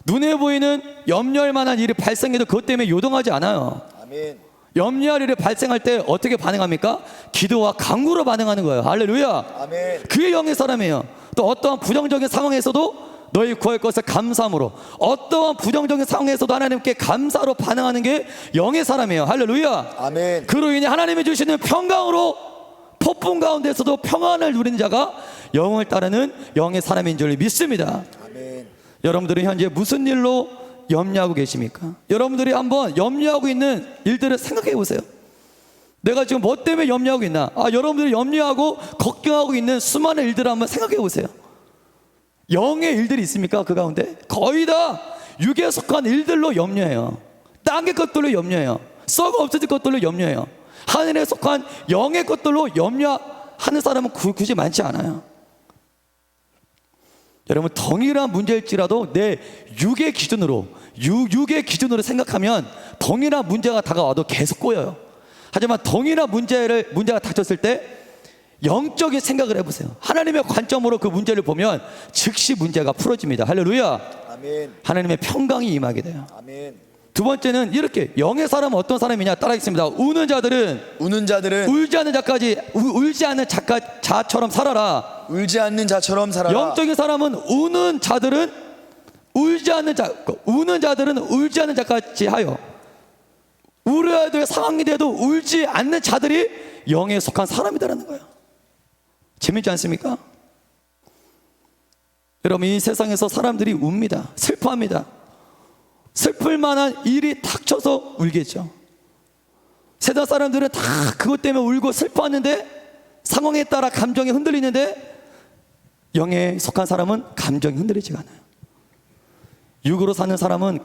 눈에 보이는 염려할 만한 일이 발생해도 그것 때문에 요동하지 않아요. 아멘. 염려할 일이 발생할 때 어떻게 반응합니까? 기도와 간구로 반응하는 거예요. 할렐루야. 아멘. 그게 영의 사람이에요. 또 어떠한 부정적인 상황에서도 너희 구할 것을 감사함으로, 어떠한 부정적인 상황에서도 하나님께 감사로 반응하는 게 영의 사람이에요. 할렐루야. 아멘. 그로 인해 하나님이 주시는 평강으로 폭풍 가운데서도 평안을 누리는 자가 영을 따르는 영의 사람인 줄 믿습니다. 아멘. 여러분들은 현재 무슨 일로 염려하고 계십니까? 여러분들이 한번 염려하고 있는 일들을 생각해 보세요. 내가 지금 뭐 때문에 염려하고 있나? 여러분들이 염려하고 걱정하고 있는 수많은 일들을 한번 생각해 보세요. 영의 일들이 있습니까? 그 가운데 거의 다 육에 속한 일들로 염려해요. 땅의 것들로 염려해요. 썩어 없어질 것들로 염려해요. 하늘에 속한 영의 것들로 염려하는 사람은 굳이 많지 않아요. 여러분, 동일한 문제일지라도 내 육의 기준으로 생각하면 동일한 문제가 다가와도 계속 꼬여요. 하지만 동일한 문제가 닥쳤을 때 영적인 생각을 해보세요. 하나님의 관점으로 그 문제를 보면 즉시 문제가 풀어집니다. 할렐루야. 아멘. 하나님의 평강이 임하게 돼요. 아멘. 두 번째는 이렇게, 영의 사람은 어떤 사람이냐? 따라하겠습니다. 우는 자들은 울지 않는 자처럼 살아라. 울지 않는 자처럼 살아라. 영적인 사람은 우는 자들은 울지 않는 자같이 하여, 울어야 될 상황이 돼도 울지 않는 자들이 영에 속한 사람이다라는 거예요. 재밌지 않습니까? 여러분, 이 세상에서 사람들이 웁니다. 슬퍼합니다. 슬플 만한 일이 닥쳐서 울겠죠. 세상 사람들은 다 그것 때문에 울고 슬퍼하는데, 상황에 따라 감정이 흔들리는데, 영에 속한 사람은 감정이 흔들리지가 않아요. 육으로 사는 사람은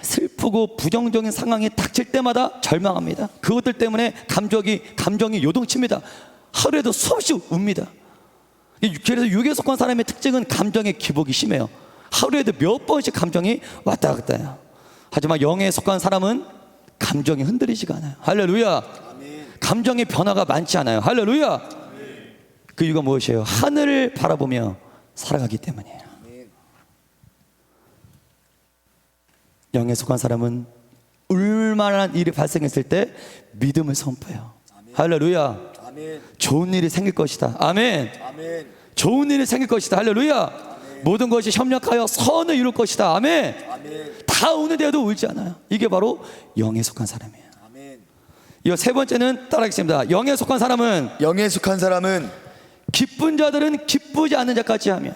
슬프고 부정적인 상황이 닥칠 때마다 절망합니다. 그것들 때문에 감정이 요동칩니다. 하루에도 수없이 웁니다. 그래서 육에 속한 사람의 특징은 감정의 기복이 심해요. 하루에도 몇 번씩 감정이 왔다 갔다 해요. 하지만 영에 속한 사람은 감정이 흔들리지가 않아요. 할렐루야. 아멘. 감정의 변화가 많지 않아요. 할렐루야. 아멘. 그 이유가 무엇이에요? 하늘을 바라보며 살아가기 때문이에요. 아멘. 영에 속한 사람은 울만한 일이 발생했을 때 믿음을 선포해요. 할렐루야. 아멘. 좋은 일이 생길 것이다. 아멘. 아멘. 좋은 일이 생길 것이다. 할렐루야. 모든 것이 협력하여 선을 이룰 것이다. 아멘. 아멘. 다 우는데도 울지 않아요. 이게 바로 영에 속한 사람이에요. 아멘. 이 세 번째는 따라하겠습니다. 영에 속한 사람은 영에 속한 사람은 기쁜 자들은 기쁘지 않은 자까지 하며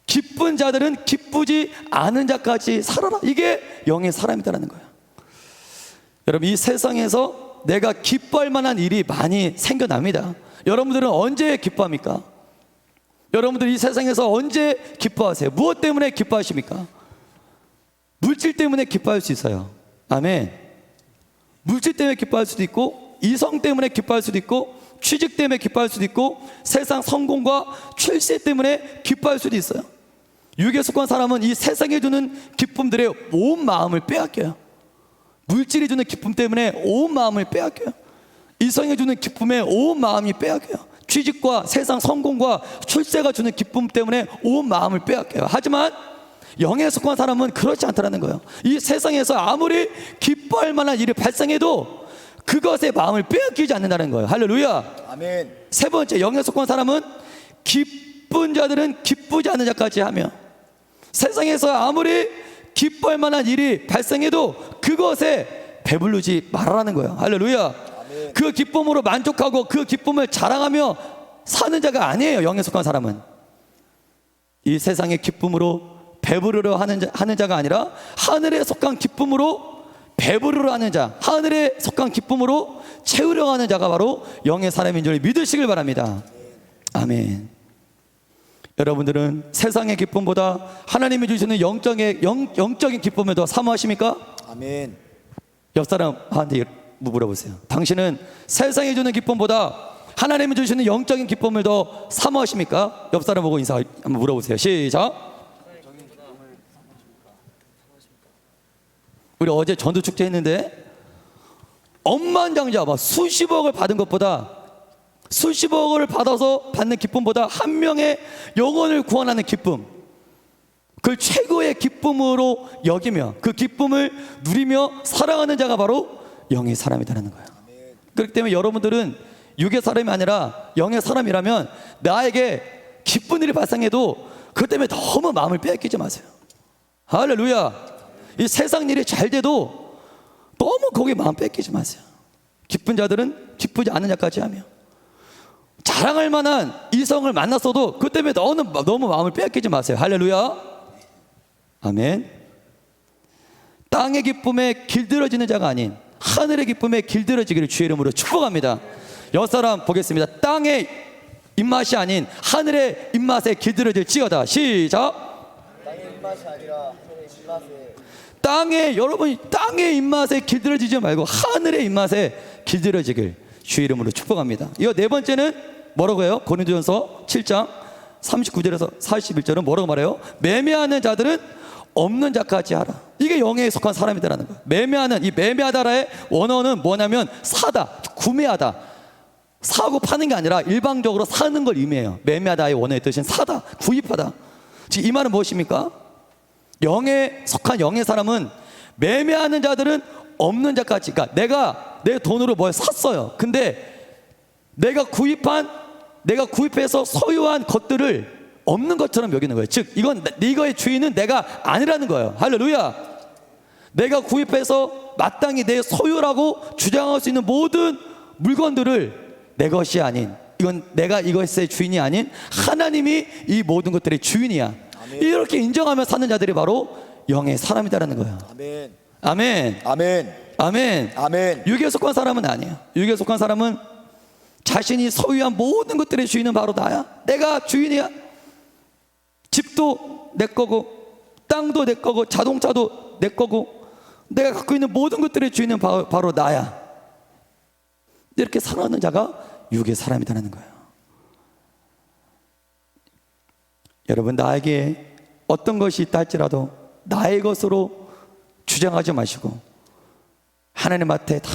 기쁜 자들은 기쁘지 않은 자까지 살아라. 이게 영의 사람이다라는 거예요. 여러분, 이 세상에서 내가 기뻐할 만한 일이 많이 생겨납니다. 여러분들은 언제 기뻐합니까? 여러분들 이 세상에서 언제 기뻐하세요? 무엇 때문에 기뻐하십니까? 물질 때문에 기뻐할 수 있어요. 아멘. 물질 때문에 기뻐할 수도 있고, 이성 때문에 기뻐할 수도 있고, 취직 때문에 기뻐할 수도 있고, 세상 성공과 출세 때문에 기뻐할 수도 있어요. 육에 속한 사람은 이 세상에 주는 기쁨들에 온 마음을 빼앗겨요. 물질이 주는 기쁨 때문에 온 마음을 빼앗겨요. 이성이 주는 기쁨에 온 마음이 빼앗겨요. 취직과 세상 성공과 출세가 주는 기쁨 때문에 온 마음을 빼앗겨요. 하지만 영에 속한 사람은 그렇지 않다는 거예요. 이 세상에서 아무리 기뻐할 만한 일이 발생해도 그것에 마음을 빼앗기지 않는다는 거예요. 할렐루야. 아멘. 세 번째, 영에 속한 사람은 기쁜 자들은 기쁘지 않은 자까지 하며 세상에서 아무리 기뻐할 만한 일이 발생해도 그것에 배부르지 말아라는 거예요. 할렐루야. 아멘. 그 기쁨으로 만족하고 그 기쁨을 자랑하며 사는 자가 아니에요. 영에 속한 사람은 이 세상의 기쁨으로 배부르려 하는 자가 아니라 하늘에 속한 기쁨으로 배부르려 하는 자, 하늘에 속한 기쁨으로 채우려 하는 자가 바로 영의 사람인 줄 믿으시길 바랍니다. 아멘. 여러분들은 세상의 기쁨보다 하나님이 주시는 영적인 기쁨을 더 사모하십니까? 아멘. 옆 사람한테 물어보세요. 당신은 세상이 주는 기쁨보다 하나님이 주시는 영적인 기쁨을 더 사모하십니까? 옆 사람 보고 인사 한번 물어보세요. 시작. 우리 어제 전도축제 했는데 억만장자 막 수십억을 받은 것보다 수십억을 받아서 받는 기쁨보다 한 명의 영혼을 구원하는 기쁨, 그걸 최고의 기쁨으로 여기며 그 기쁨을 누리며 살아가는 자가 바로 영의 사람이라는 거예요. 그렇기 때문에 여러분들은 육의 사람이 아니라 영의 사람이라면 나에게 기쁜 일이 발생해도 그것 때문에 너무 마음을 빼앗기지 마세요. 할렐루야. 이 세상 일이 잘 돼도 너무 거기에 마음 뺏기지 마세요. 기쁜 자들은 기쁘지 않은 자까지 하며 자랑할 만한 이성을 만났어도 그 때문에 너무 마음을 빼앗기지 마세요. 할렐루야. 아멘. 땅의 기쁨에 길들여지는 자가 아닌 하늘의 기쁨에 길들여지기를 주의 이름으로 축복합니다. 옆 사람 보겠습니다. 땅의 입맛이 아닌 하늘의 입맛에 길들여질지어다. 시작. 땅의 입맛이 아니라 하늘의 입맛에. 여러분 땅의 입맛에 길들여지지 말고 하늘의 입맛에 길들여지길 주의 이름으로 축복합니다. 이거 네 번째는 뭐라고 해요? 고린도전서 7장 39절에서 41절은 뭐라고 말해요? 매매하는 자들은 없는 자까지 하라. 이게 영에 속한 사람이다라는 거예요. 매매하는, 이 매매하다라의 원어는 뭐냐면 사다, 구매하다, 사고 파는 게 아니라 일방적으로 사는 걸 의미해요. 매매하다의 원어의 뜻은 사다, 구입하다. 지금 이 말은 무엇입니까? 영에 속한 영의 사람은 매매하는 자들은 없는 자까지, 그러니까 내가 내 돈으로 뭘 샀어요. 근데 내가 구입해서 소유한 것들을 없는 것처럼 여기는 거예요. 즉 이거의 주인은 내가 아니라는 거예요. 할렐루야. 내가 구입해서 마땅히 내 소유라고 주장할 수 있는 모든 물건들을 내 것이 아닌, 내가 이것의 주인이 아닌 하나님이 이 모든 것들의 주인이야. 아멘. 이렇게 인정하며 사는 자들이 바로 영의 사람이다라는 거예요. 아멘. 아멘. 아멘. 아멘. 아멘. 육에 속한 사람은 아니에요. 육에 속한 사람은 자신이 소유한 모든 것들의 주인은 바로 나야. 내가 주인이야. 집도 내 거고, 땅도 내 거고, 자동차도 내 거고, 내가 갖고 있는 모든 것들의 주인은 바로 나야. 이렇게 살아가는 자가 육의 사람이라는 거예요. 여러분, 나에게 어떤 것이 있다 할지라도 나의 것으로 주장하지 마시고 하나님한테 다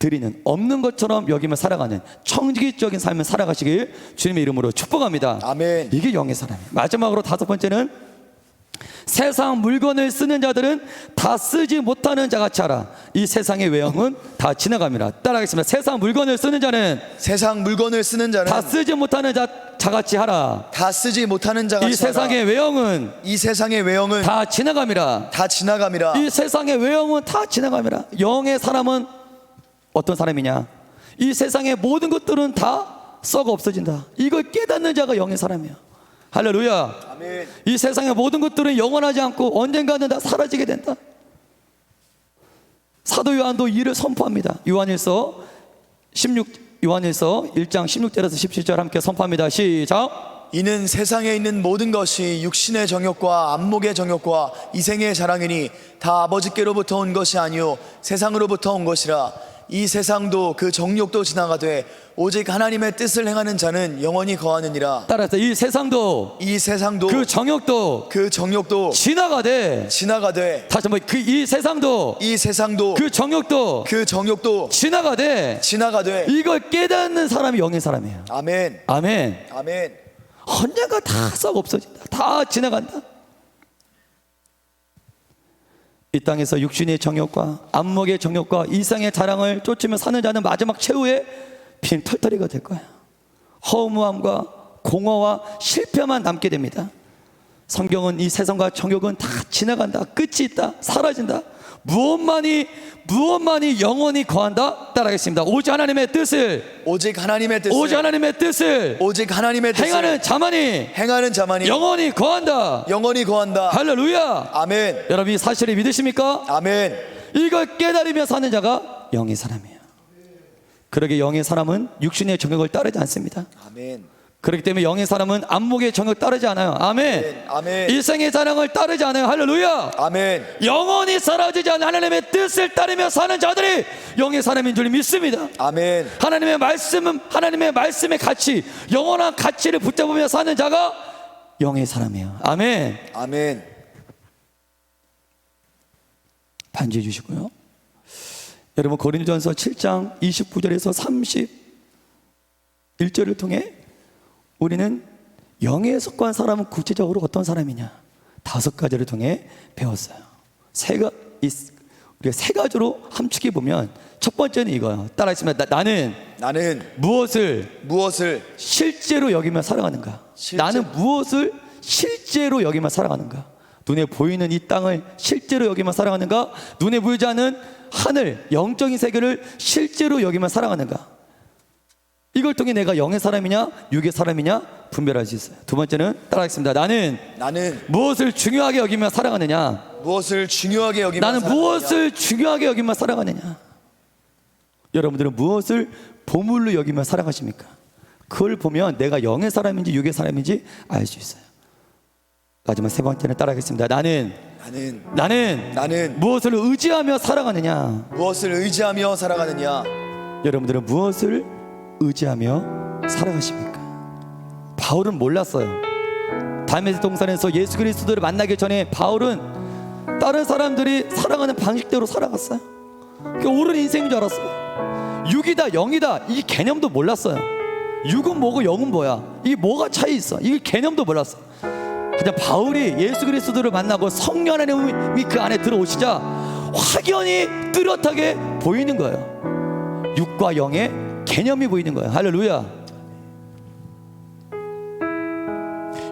드리는, 없는 것처럼 여기며 살아가는 청지기적인 삶을 살아가시길 주님의 이름으로 축복합니다. 아멘. 이게 영의 사람이에요. 마지막으로 다섯 번째는 세상 물건을 쓰는 자들은 다 쓰지 못하는 자같이 하라. 이 세상의 외형은 다 지나갑니다. 따라하겠습니다. 세상 물건을 쓰는 자는 세상 물건을 쓰는 자는 다 쓰지 못하는 자같이 하라. 다 쓰지 못하는 자가 이 세상의 외형은 이 세상의 외형은 다 지나갑니다. 다 지나갑니다. 이 세상의 외형은 다 지나갑니다. 영의 사람은 어떤 사람이냐? 이 세상의 모든 것들은 다 썩어 없어진다. 이걸 깨닫는 자가 영의 사람이야. 할렐루야. 아멘. 이 세상의 모든 것들은 영원하지 않고 언젠가는 다 사라지게 된다. 사도 요한도 이를 선포합니다. 요한일서 1장 16절에서 17절 함께 선포합니다. 시작. 이는 세상에 있는 모든 것이 육신의 정욕과 안목의 정욕과 이생의 자랑이니 다 아버지께로부터 온 것이 아니요 세상으로부터 온 것이라. 이 세상도 그 정욕도 지나가되 오직 하나님의 뜻을 행하는 자는 영원히 거하느니라. 따라서 이 세상도 이 세상도 그 정욕도 지나가되 다시 한번 이 세상도 이 세상도 그 정욕도 지나가되 이걸 깨닫는 사람이 영의 사람이에요. 아멘. 아멘. 아멘. 언젠가 다 썩어 없어진다. 다 지나간다. 이 땅에서 육신의 정욕과 안목의 정욕과 이상의 자랑을 쫓으며 사는 자는 마지막 최후의 빈털터리가 될 거야. 허무함과 공허와 실패만 남게 됩니다. 성경은 이 세상과 정욕은 다 지나간다. 끝이 있다. 사라진다. 무엇만이 영원히 거한다. 따라하겠습니다. 오직 하나님의 뜻을 행하는 자만이 영원히 거한다. 할렐루야. 아멘. 여러분 이 사실을 믿으십니까? 아멘. 이걸 깨달으며 사는 자가 영의 사람이에요. 그러게 영의 사람은 육신의 정욕을 따르지 않습니다. 아멘. 그렇기 때문에 영의 사람은 안목의 정욕 따르지 않아요. 아멘. 아멘. 일생의 자랑을 따르지 않아요. 할렐루야. 아멘. 영원히 사라지지 않는 하나님의 뜻을 따르며 사는 자들이 영의 사람인 줄 믿습니다. 아멘. 하나님의 말씀의 가치, 영원한 가치를 붙잡으며 사는 자가 영의 사람이에요. 아멘. 아멘. 반주해 주시고요. 여러분 고린도전서 7장 29절에서 31절을 통해 우리는 영에 속한 사람은 구체적으로 어떤 사람이냐 5가지를 통해 배웠어요. 우리가 세 가지로 함축해 보면 첫 번째는 이거예요. 따라하시면 나는 무엇을 실제로 여기며 살아가는가? 나는 무엇을 실제로 여기며 살아가는가? 눈에 보이는 이 땅을 실제로 여기며 살아가는가? 눈에 보이지 않는 하늘, 영적인 세계를 실제로 여기며 살아가는가? 이걸 통해 내가 영의 사람이냐 육의 사람이냐 분별할 수 있어요. 두 번째는 따라하겠습니다. 나는 무엇을 중요하게 여기며 살아가느냐? 나는 무엇을 중요하게 여기며 살아가느냐? 여러분들은 무엇을 보물로 여기며 살아가십니까? 그걸 보면 내가 영의 사람인지 육의 사람인지 알 수 있어요. 마지막 세 번째는 따라하겠습니다. 나는 무엇을 의지하며 살아가느냐? 여러분들은 무엇을 의지하며 살아가십니까? 바울은 몰랐어요. 다메섹 동산에서 예수 그리스도를 만나기 전에 바울은 다른 사람들이 살아가는 방식대로 살아갔어요. 그게 옳은 인생인 줄 알았어요. 육이다 영이다 이 개념도 몰랐어요. 육은 뭐고 영은 뭐야, 이게 뭐가 차이 있어, 이 개념도 몰랐어요. 그냥 바울이 예수 그리스도를 만나고 성령 하나님이 그 안에 들어오시자 확연히 뚜렷하게 보이는 거예요. 육과 영의 개념이 보이는 거예요. 할렐루야.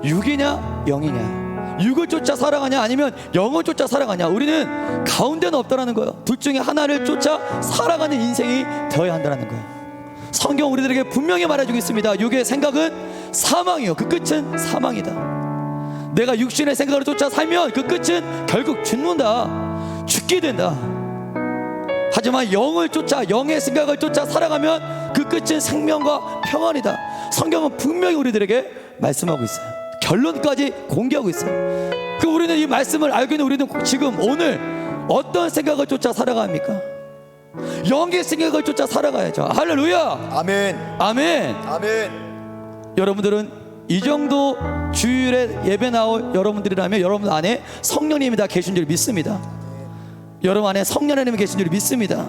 육이냐 영이냐, 육을 쫓아 살아가냐 아니면 영을 쫓아 살아가냐, 우리는 가운데는 없다라는 거예요. 둘 중에 하나를 쫓아 살아가는 인생이 되어야 한다는 거예요. 성경 우리들에게 분명히 말해주고 있습니다. 육의 생각은 사망이요, 그 끝은 사망이다. 내가 육신의 생각을 쫓아 살면 그 끝은 결국 죽는다, 죽게 된다. 하지만 영을 쫓아, 영의 생각을 쫓아 살아가면 그 끝은 생명과 평안이다. 성경은 분명히 우리들에게 말씀하고 있어요. 결론까지 공개하고 있어요. 그 우리는 이 말씀을 알고 있는 우리는 지금 오늘 어떤 생각을 쫓아 살아갑니까? 영의 생각을 쫓아 살아가야죠. 할렐루야. 아멘. 아멘. 아멘. 여러분들은 이 정도 주일에 예배 나올 여러분들이라면 여러분 안에 성령님이 다 계신 줄 믿습니다. 여러분 안에 성령 하나님이 계신 줄 믿습니다.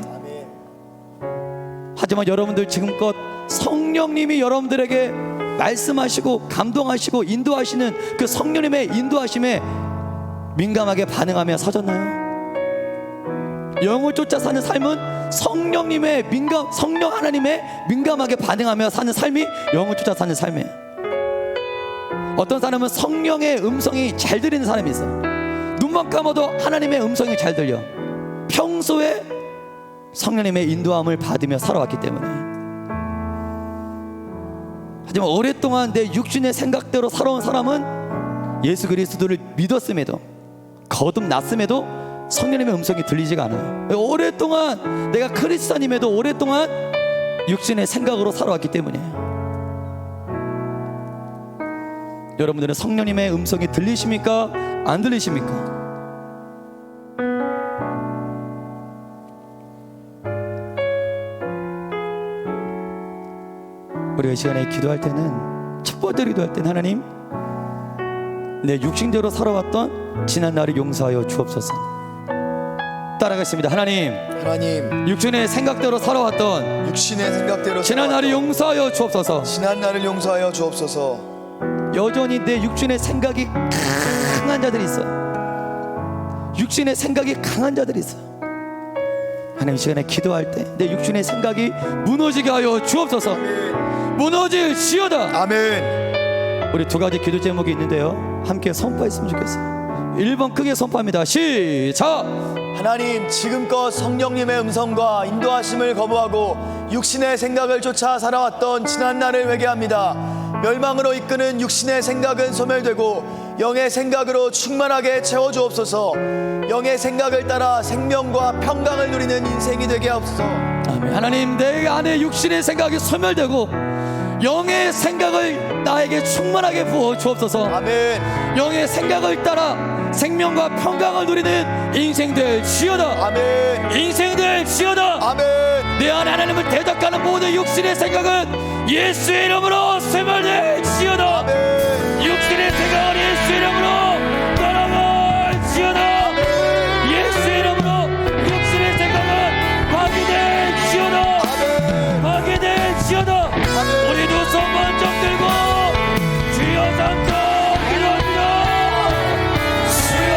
하지만 여러분들 지금껏 성령님이 여러분들에게 말씀하시고 감동하시고 인도하시는 그 성령님의 인도하심에 민감하게 반응하며 서졌나요? 영을 쫓아 사는 삶은 성령 하나님의 민감하게 반응하며 사는 삶이 영을 쫓아 사는 삶이에요. 어떤 사람은 성령의 음성이 잘 들리는 사람이 있어. 눈만 감아도 하나님의 음성이 잘 들려. 평소에 성령님의 인도함을 받으며 살아왔기 때문에. 하지만 오랫동안 내 육신의 생각대로 살아온 사람은 예수 그리스도를 믿었음에도 거듭났음에도 성령님의 음성이 들리지가 않아요. 오랫동안 내가 크리스찬임에도 오랫동안 육신의 생각으로 살아왔기 때문이에요. 여러분들은 성령님의 음성이 들리십니까? 안 들리십니까? 우리가 이 시간에 기도할 때는, 첫 번째 기도할 때는 하나님, 내 육신대로 살아왔던 지난 날을 용서하여 주옵소서. 따라가겠습니다. 하나님, 육신의 생각대로 살아왔던 육신의 생각대로 지난 날을 용서하여 주옵소서. 지난 날을 용서하여 주옵소서. 여전히 내 육신의 생각이 강한 자들이 있어요. 육신의 생각이 강한 자들이 있어요. 하나님, 이 시간에 기도할 때 내 육신의 생각이 무너지게 하여 주옵소서. 무너질지어다. 아멘. 우리 두 가지 기도 제목이 있는데요, 함께 선포했으면 좋겠어요. 1번 크게 선포합니다. 시작. 하나님, 지금껏 성령님의 음성과 인도하심을 거부하고 육신의 생각을 쫓아 살아왔던 지난 날을 회개합니다. 멸망으로 이끄는 육신의 생각은 소멸되고 영의 생각으로 충만하게 채워주옵소서. 영의 생각을 따라 생명과 평강을 누리는 인생이 되게 하옵소서. 아멘. 하나님, 내 안에 육신의 생각이 소멸되고 영의 생각을 나에게 충만하게 부어 주옵소서. 아멘. 영의 생각을 따라 생명과 평강을 누리는 인생 될지어다. 아멘. 인생 될지어다. 아멘. 내 안에 하나님을 대적하는 모든 육신의 생각은 예수의 이름으로 소멸될지어다. 아멘. 육신의 생각은 예수의 이름으로 떠나갈지어다. 예수의 이름으로 육신의 생각은 파괴될지어다. 파괴될지어다. 우리 두 손 번쩍 들고 주여 삼가 기도합니다. 주여.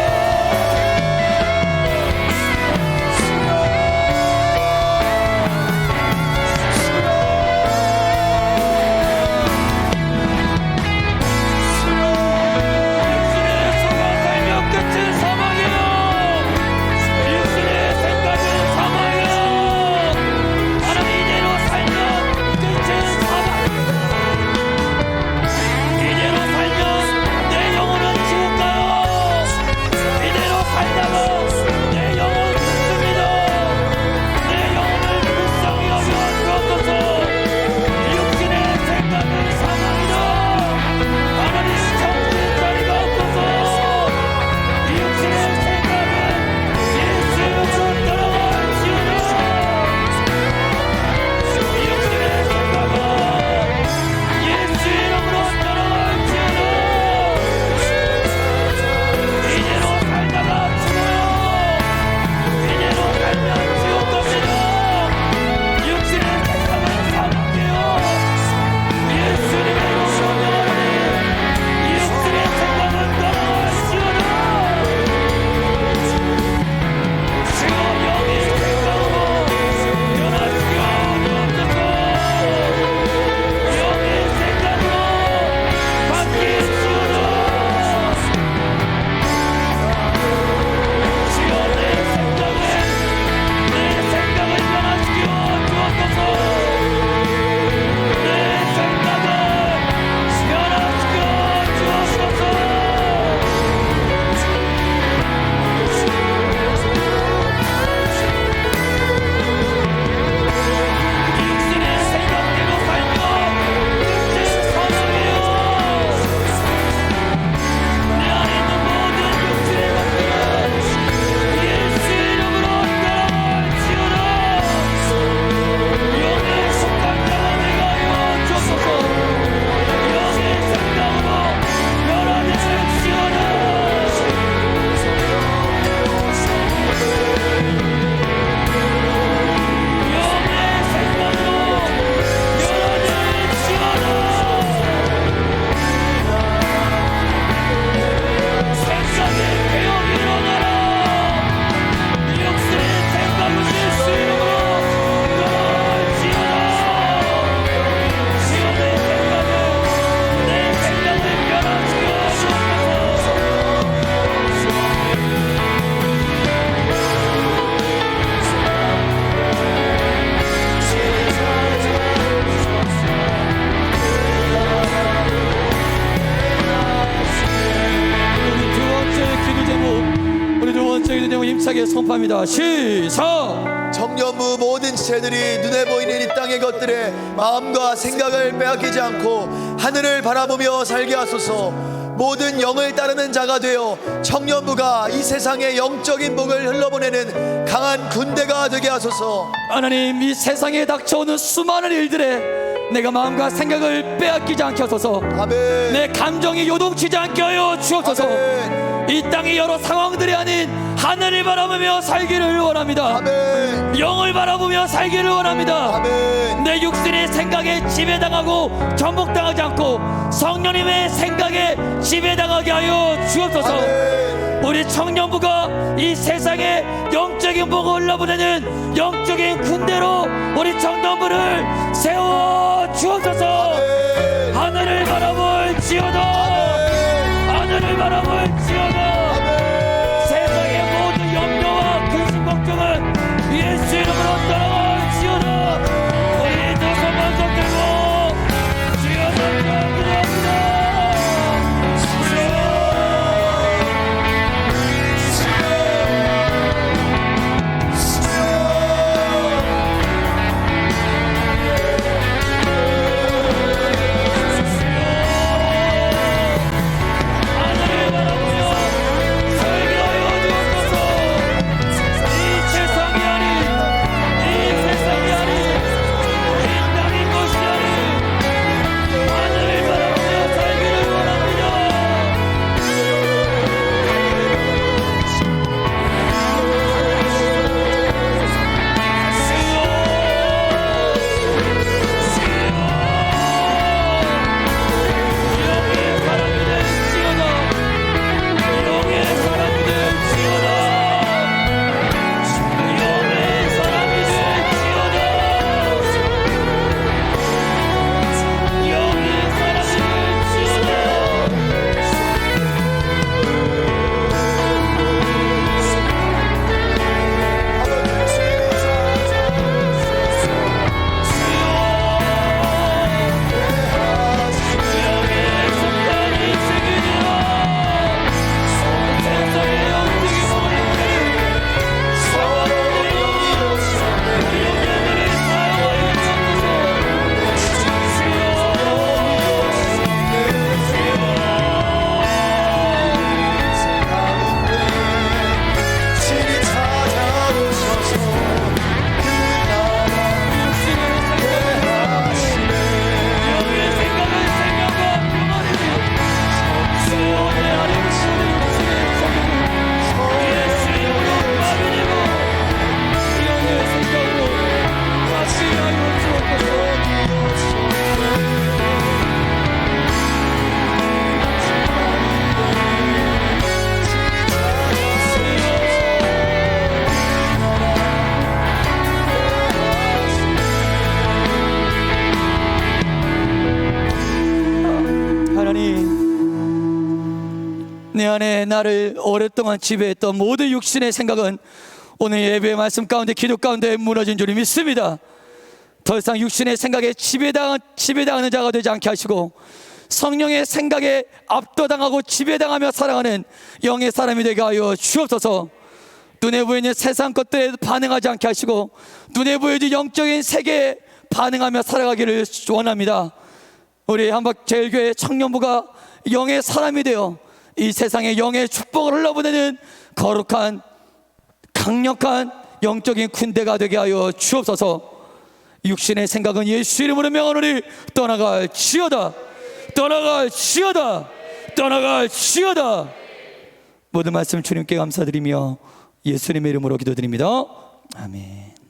힘차게 선포합니다. 시작. 청년부 모든 지체들이 눈에 보이는 이 땅의 것들에 마음과 생각을 빼앗기지 않고 하늘을 바라보며 살게 하소서. 모든 영을 따르는 자가 되어 청년부가 이 세상에 영적인 복을 흘러보내는 강한 군대가 되게 하소서. 하나님, 이 세상에 닥쳐오는 수많은 일들에 내가 마음과 생각을 빼앗기지 않게 하소서. 아멘. 내 감정이 요동치지 않게 하여 주옵소서. 아멘. 이 땅의 여러 상황들이 아닌 하늘을 바라보며 살기를 원합니다. 아멘. 영을 바라보며 살기를 원합니다. 아멘. 내 육신의 생각에 지배당하고 전복당하지 않고 성령님의 생각에 지배당하게 하여 주옵소서. 아멘. 우리 청년부가 이 세상에 영적인 복을 흘러보내는 영적인 군대로 우리 청년부를 세워 주옵소서. 아멘. 하늘을 바라볼지어다. 하늘을 바라볼지어다. 세상의 모든 염려와 근심 걱정은 예수 이름으로 떠나갈지어다. 우리 두손만 손들고 주여 성령 기도합니다. 하늘을 바라보며 설교하여 주옵소서. 이 세상이 아닌 이 세상이 아닌 이 땅인 것이 아닌 하늘을 바라보며 살기를 원합니다. 영의 사람이 될지어다. 영의 사람이 될지어다. 영의 사람이 될지어다. 영의 사람이 신이 찾아오셔서 그 나라 회하시네. 영의 생각은 생명과 평안이며 주의 아름다운 육신의 성령은 예수 이름으로 마비되고 영의 생각으로 다시 하여 주옵소서. 하나님, 내 안에 나를 오랫동안 지배했던 모든 육신의 생각은 오늘 예배의 말씀 가운데 기도 가운데 무너진 줄 믿습니다. 더 이상 육신의 생각에 지배당하는 자가 되지 않게 하시고 성령의 생각에 압도당하고 지배당하며 살아가는 영의 사람이 되게 하여 주옵소서. 눈에 보이는 세상 것들에 반응하지 않게 하시고 눈에 보이는 영적인 세계에 반응하며 살아가기를 원합니다. 우리 한박제일교회 청년부가 영의 사람이 되어 이 세상에 영의 축복을 흘러보내는 거룩한 강력한 영적인 군대가 되게 하여 주옵소서. 육신의 생각은 예수 이름으로 명하노니 떠나갈지어다. 떠나갈지어다. 떠나갈지어다. 모든 말씀 주님께 감사드리며 예수님의 이름으로 기도드립니다. 아멘.